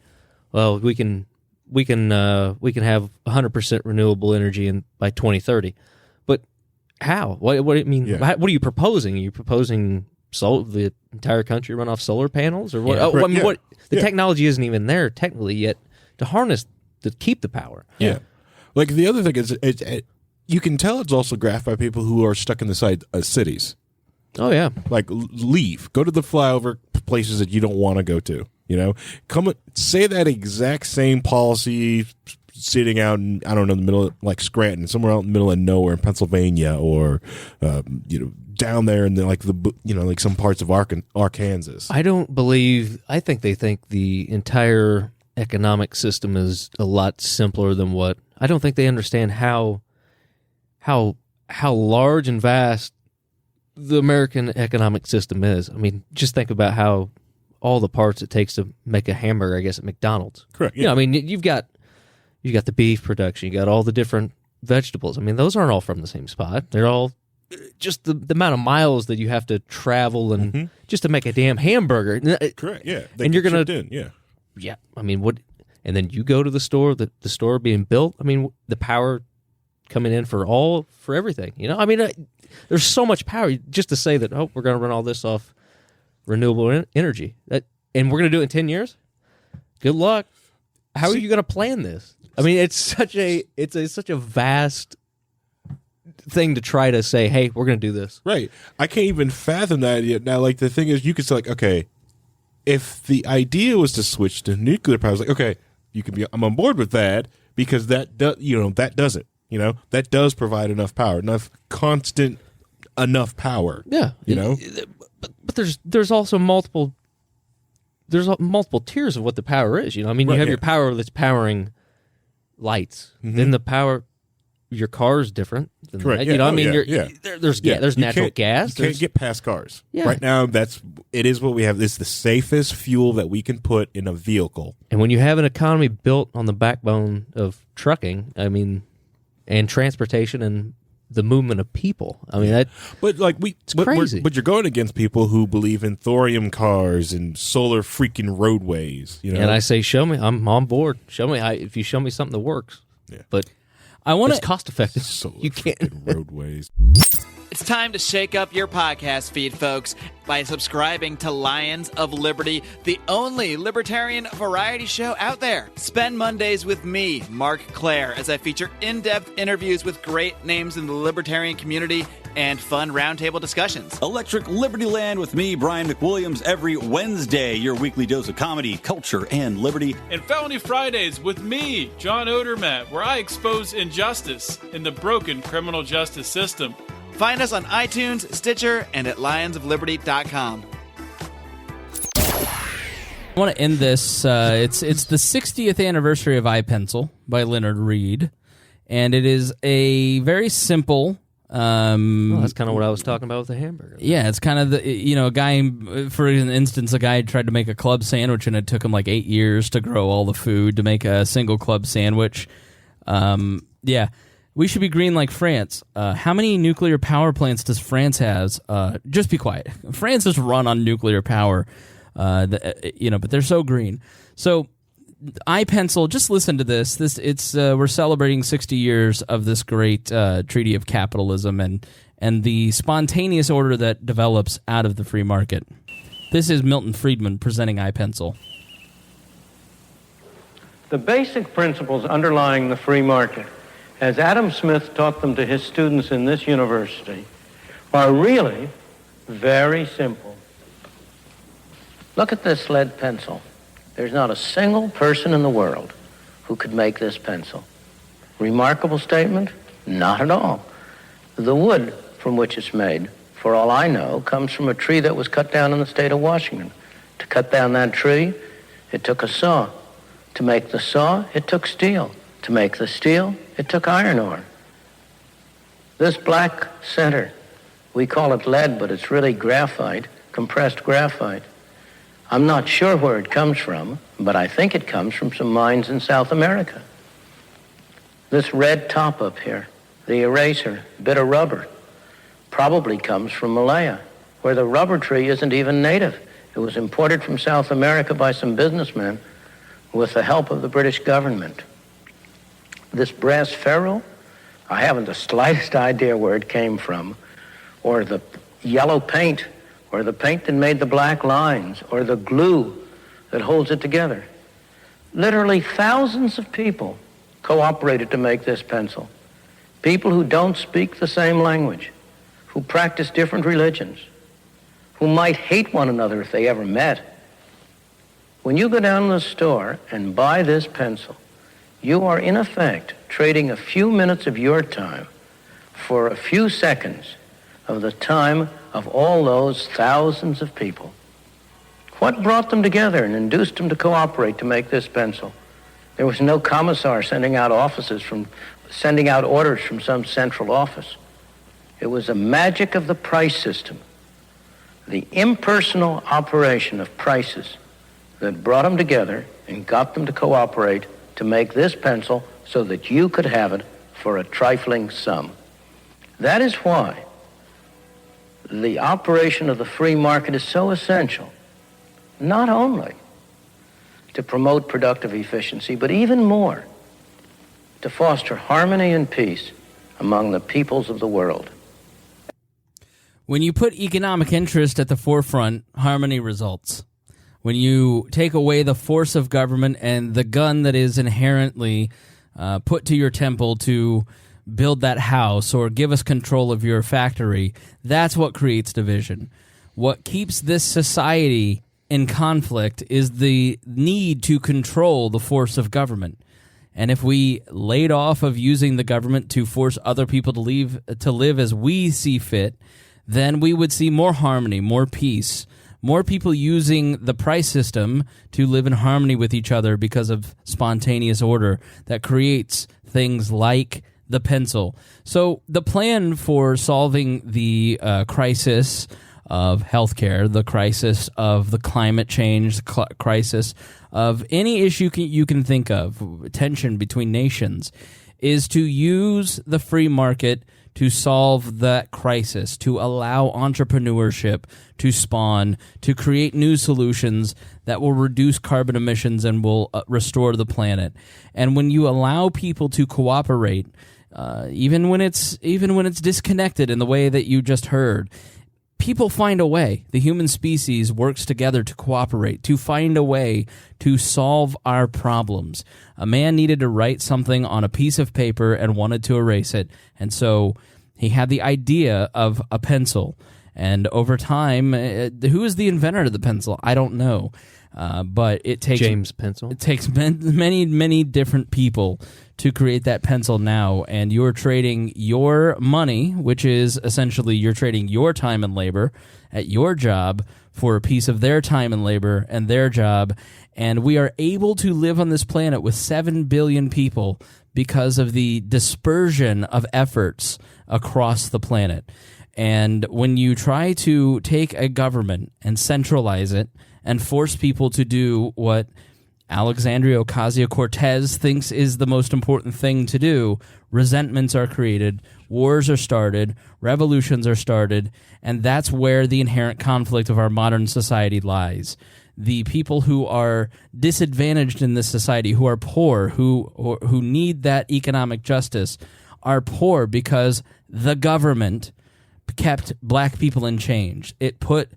well, we can have 100% renewable energy by 2030, but how? What do you mean? Yeah. What are you proposing? Are you proposing the entire country run off solar panels, or what? Yeah, right. I mean, what? The technology isn't even there technically yet to harness, to keep the power. Yeah. Like, the other thing is, you can tell it's also graphed by people who are stuck in the side of cities. Oh, yeah. Go to the flyover places that you don't want to go to. Say that exact same policy sitting out in, I don't know, the middle of, like, Scranton, somewhere out in the middle of nowhere in Pennsylvania, or down there in like some parts of Arkansas. I think they think the entire economic system is a lot simpler than what. I don't think they understand how large and vast the American economic system is. I mean, just think about how all the parts it takes to make a hamburger, I guess, at McDonald's. Correct. Yeah. I mean, you've got the beef production, you got all the different vegetables. I mean, those aren't all from the same spot. They're all just the amount of miles that you have to travel and just to make a damn hamburger. Correct. Yeah. And you're gonna yeah. Yeah. I mean, what? And then you go to the store, the store being built. I mean, the power coming in for everything. I mean, there's so much power just to say that, we're going to run all this off renewable energy. And we're going to do it in 10 years? Good luck. How are you going to plan this? I mean, it's such a vast thing to try to say, hey, we're going to do this. Right. I can't even fathom that yet. Now, like, the thing is, you could say, like, okay, if the idea was to switch to nuclear power, it's like, okay, I'm on board with that because that does it. You know, that does provide enough power, enough power. Yeah. You know? But there's also multiple tiers of what the power is. You know, I mean, you have your power that's powering lights. Mm-hmm. Then the power, your car is different than correct. that. Yeah. You know, I mean, there's natural gas. You can't get past cars. Yeah. Right now, it is what we have. It's the safest fuel that we can put in a vehicle. And when you have an economy built on the backbone of trucking, I mean, and transportation and the movement of people. I mean, it's crazy. But you're going against people who believe in thorium cars and solar freaking roadways. You know? And I say, show me. I'm on board. Show me if you show me something that works. Yeah. But it's cost effective. You can't roadways. It's time to shake up your podcast feed, folks, by subscribing to Lions of Liberty, the only libertarian variety show out there. Spend Mondays with me, Mark Claire, as I feature in-depth interviews with great names in the libertarian community and fun roundtable discussions. Electric Liberty Land with me, Brian McWilliams, every Wednesday, your weekly dose of comedy, culture, and liberty. And Felony Fridays with me, John Odermatt, where I expose injustice in the broken criminal justice system. Find us on iTunes, Stitcher, and at lionsofliberty.com. I want to end this. It's the 60th anniversary of iPencil by Leonard Reed, and it is a very simple. That's kind of what I was talking about with the hamburger. Yeah, it's kind of a guy. For instance, a guy tried to make a club sandwich, and it took him like 8 years to grow all the food to make a single club sandwich. Yeah. We should be green like France. How many nuclear power plants does France have? Just be quiet. France is run on nuclear power, but they're so green. So, iPencil. Just listen to this. We're celebrating 60 years of this great treaty of capitalism and the spontaneous order that develops out of the free market. This is Milton Friedman presenting iPencil. The basic principles underlying the free market, as Adam Smith taught them to his students in this university, are really very simple. Look at this lead pencil. There's not a single person in the world who could make this pencil. Remarkable statement? Not at all. The wood from which it's made, for all I know, comes from a tree that was cut down in the state of Washington. To cut down that tree, it took a saw. To make the saw, it took steel. To make the steel, it took iron ore. This black center, we call it lead, but it's really graphite, compressed graphite. I'm not sure where it comes from, but I think it comes from some mines in South America. This red top up here, the eraser, bit of rubber, probably comes from Malaya, where the rubber tree isn't even native. It was imported from South America by some businessmen with the help of the British government. This brass ferrule, I haven't the slightest idea where it came from, or the yellow paint, or the paint that made the black lines, or the glue that holds it together. Literally thousands of people cooperated to make this pencil. People who don't speak the same language, who practice different religions, who might hate one another if they ever met. When you go down to the store and buy this pencil, you are in effect trading a few minutes of your time for a few seconds of the time of all those thousands of people. What brought them together and induced them to cooperate to make this pencil? There was no commissar sending out orders from some central office. It was a magic of the price system, the impersonal operation of prices that brought them together and got them to cooperate to make this pencil so that you could have it for a trifling sum. That is why the operation of the free market is so essential, not only to promote productive efficiency, but even more, to foster harmony and peace among the peoples of the world. When you put economic interest at the forefront, harmony results. when you take away the force of government and the gun that is inherently put to your temple to build that house or give us control of your factory, that's what creates division. What keeps this society in conflict is the need to control the force of government. And if we laid off of using the government to force other people to live as we see fit, then we would see more harmony, more peace, more people using the price system to live in harmony with each other because of spontaneous order that creates things like the pencil. So the plan for solving the crisis of healthcare, the crisis of the climate change, the crisis of any issue you can think of, tension between nations, is to use the free market to solve that crisis, to allow entrepreneurship to spawn, to create new solutions that will reduce carbon emissions and will restore the planet. And when you allow people to cooperate, even when it's disconnected in the way that you just heard, people find a way. The human species works together to cooperate, to find a way to solve our problems. A man needed to write something on a piece of paper and wanted to erase it, and so he had the idea of a pencil. And over time, who is the inventor of the pencil? I don't know. But it takes James Pencil. It takes many, many different people to create that pencil now, and you're trading your money, which is essentially you're trading your time and labor at your job for a piece of their time and labor and their job, and we are able to live on this planet with 7 billion people because of the dispersion of efforts across the planet. And when you try to take a government and centralize it and force people to do what Alexandria Ocasio-Cortez thinks is the most important thing to do, resentments are created, wars are started, revolutions are started, and that's where the inherent conflict of our modern society lies. The people who are disadvantaged in this society, who are poor, who need that economic justice, are poor because the government kept black people in chains. It put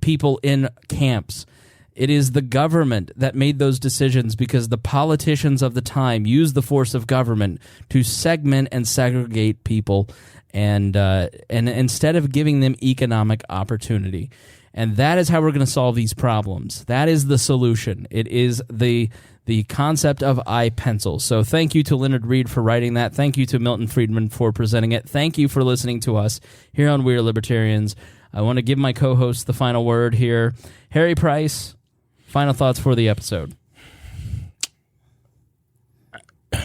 people in camps. It is the government that made those decisions because the politicians of the time used the force of government to segment and segregate people, and instead of giving them economic opportunity. And that is how we're going to solve these problems. That is the solution. It is the concept of iPencil. So thank you to Leonard Reed for writing that. Thank you to Milton Friedman for presenting it. Thank you for listening to us here on We Are Libertarians. I want to give my co-host the final word here. Harry Price, final thoughts for the episode.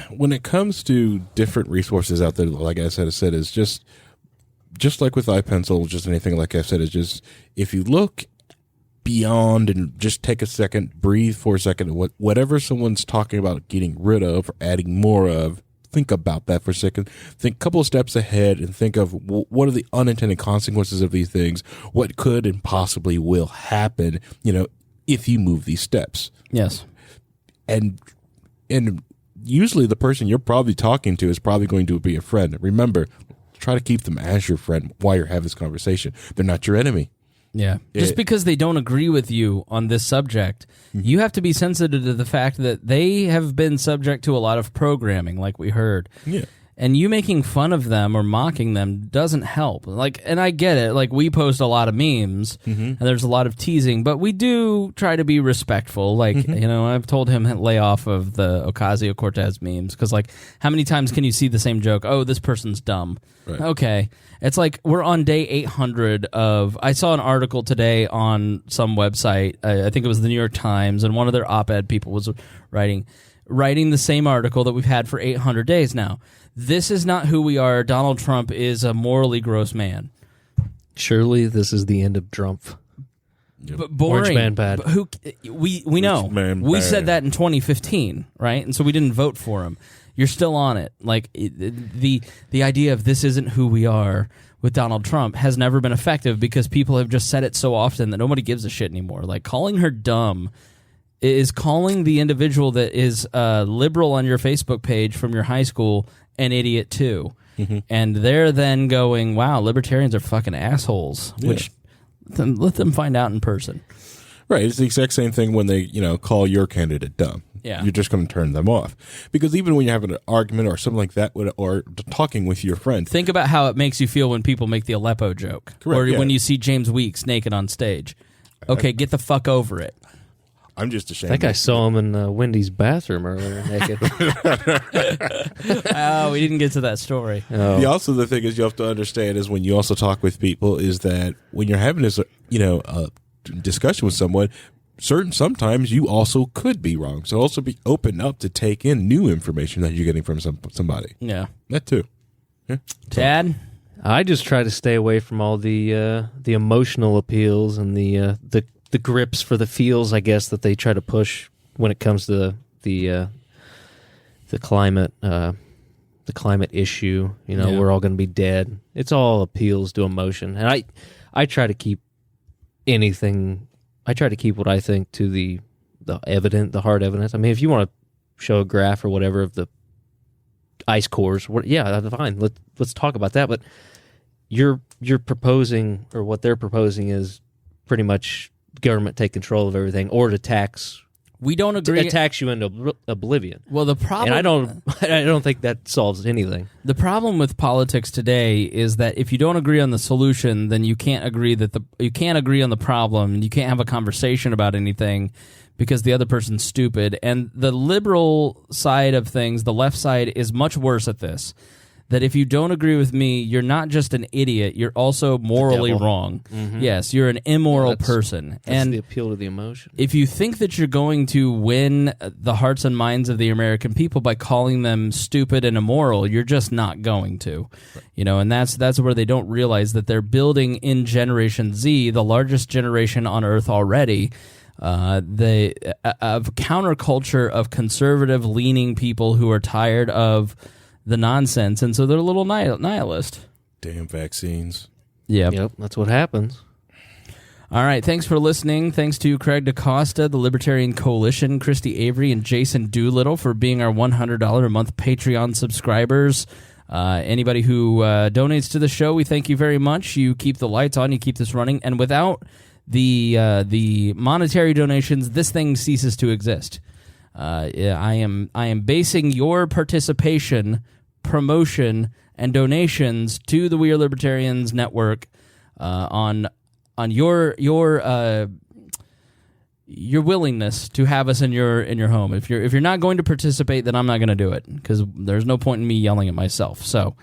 When it comes to different resources out there, like I said, is just like with iPencil, just anything like I said, is just if you look beyond and just take a second, breathe for a second, whatever someone's talking about getting rid of or adding more of, think about that for a second. Think a couple of steps ahead and think of what are the unintended consequences of these things, what could and possibly will happen, if you move these steps. Yes. And usually the person you're probably talking to is probably going to be a friend. Remember, try to keep them as your friend while you're having this conversation. They're not your enemy. Yeah. Just because they don't agree with you on this subject, you have to be sensitive to the fact that they have been subject to a lot of programming, like we heard. Yeah. And you making fun of them or mocking them doesn't help. And I get it. We post a lot of memes, and there's a lot of teasing, but we do try to be respectful. I've told him to lay off of the Ocasio-Cortez memes, because, how many times can you see the same joke? Oh, this person's dumb. Right. Okay. It's we're on day 800 of... I saw an article today on some website, I think it was the New York Times, and one of their op-ed people was writing the same article that we've had for 800 days now. This is not who we are. Donald Trump is a morally gross man. Surely this is the end of Trump. But boring. Orange man bad. But we know. We said that in 2015, right? And so we didn't vote for him. You're still on it. The idea of this isn't who we are with Donald Trump has never been effective because people have just said it so often that nobody gives a shit anymore. Calling her dumb is calling the individual that is liberal on your Facebook page from your high school an idiot too. And they're then going, wow, libertarians are fucking assholes, which let them find out in person. Right. It's the exact same thing when they, call your candidate dumb. Yeah. You're just going to turn them off. Because even when you're having an argument or something like that, or talking with your friend. Think about how it makes you feel when people make the Aleppo joke. Correct, or when you see James Weeks naked on stage. Okay, get the fuck over it. I'm just ashamed. I think I saw him in Wendy's bathroom earlier naked. Oh, we didn't get to that story. Oh. Also, the thing is you have to understand is when you also talk with people is that when you're having this, discussion with someone, sometimes you also could be wrong. So also be open up to take in new information that you're getting from somebody. Yeah. That too. Yeah. Dad? I just try to stay away from all the emotional appeals and the grips for the feels, I guess, that they try to push when it comes to the climate issue. We're all going to be dead. It's all appeals to emotion, and I try to keep anything. I try to keep what I think to the hard evidence. I mean, if you want to show a graph or whatever of the ice cores, that's fine. Let's talk about that. But you're proposing, or what they're proposing is pretty much government take control of everything, or to tax. We don't agree. To tax you into oblivion. Well, the problem, and I don't think that solves anything. The problem with politics today is that if you don't agree on the solution, then you can't agree you can't agree on the problem, and you can't have a conversation about anything because the other person's stupid. And the liberal side of things, the left side, is much worse at this. That if you don't agree with me, you're not just an idiot, you're also morally wrong. Mm-hmm. Yes, you're an immoral person. That's and the appeal to the emotion. If you think that you're going to win the hearts and minds of the American people by calling them stupid and immoral, you're just not going to. And that's where they don't realize that they're building in Generation Z, the largest generation on Earth already, of counterculture of conservative-leaning people who are tired of the nonsense, and so they're a little nihilist. Damn vaccines. Yep, that's what happens. All right, thanks for listening. Thanks to Craig DaCosta, the Libertarian Coalition, Christy Avery, and Jason Doolittle for being our $100 a month Patreon subscribers. Anybody who donates to the show, we thank you very much. You keep the lights on, you keep this running, and without the monetary donations, this thing ceases to exist. I am basing your participation, promotion, and donations to the We Are Libertarians network on your willingness to have us in your home. If you're not going to participate, then I'm not going to do it because there's no point in me yelling at myself. So,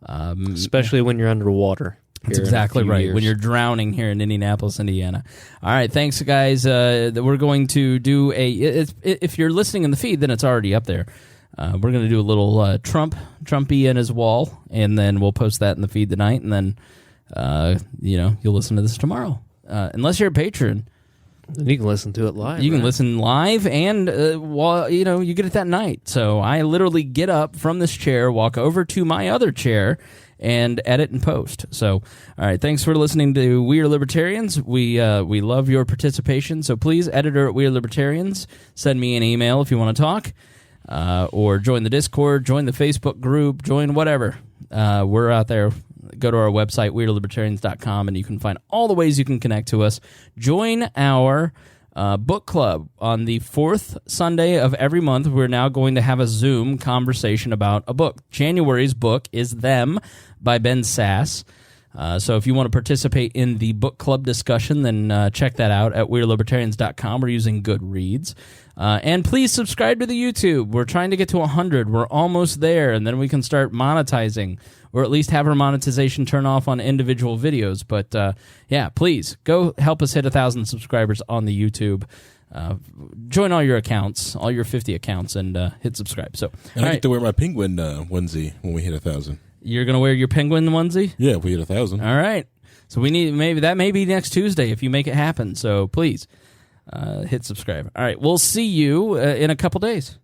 especially when you're underwater. That's exactly right. Years. When you're drowning here in Indianapolis, Indiana. All right, thanks, guys. We're going to do if you're listening in the feed, then it's already up there. We're going to do a little Trumpy and his wall, and then we'll post that in the feed tonight, and then you'll listen to this tomorrow. Unless you're a patron, then you can listen to it live. You can listen live, and you get it that night. So I literally get up from this chair, walk over to my other chair, and edit and post. So, all right, thanks for listening to We Are Libertarians. We love your participation. So please, editor at We Are Libertarians, send me an email if you want to talk, or join the Discord, join the Facebook group, join whatever. We're out there. Go to our website, weirderlibertarians.com, and you can find all the ways you can connect to us. Join our book club on the fourth Sunday of every month. We're now going to have a Zoom conversation about a book. January's book is Them by Ben Sass. So if you want to participate in the book club discussion, then check that out at weirderlibertarians.com. We're using Goodreads. And please subscribe to the YouTube. We're trying to get to 100. We're almost there, and then we can start monetizing, or at least have our monetization turn off on individual videos. But please go help us hit 1,000 subscribers on the YouTube. Join all your accounts, all your 50 accounts, and hit subscribe. So, and I get to wear my penguin onesie when we hit 1,000. You're gonna wear your penguin onesie? Yeah, if we hit 1,000. All right. So we need maybe next Tuesday if you make it happen. So please hit subscribe. All right, we'll see you in a couple days.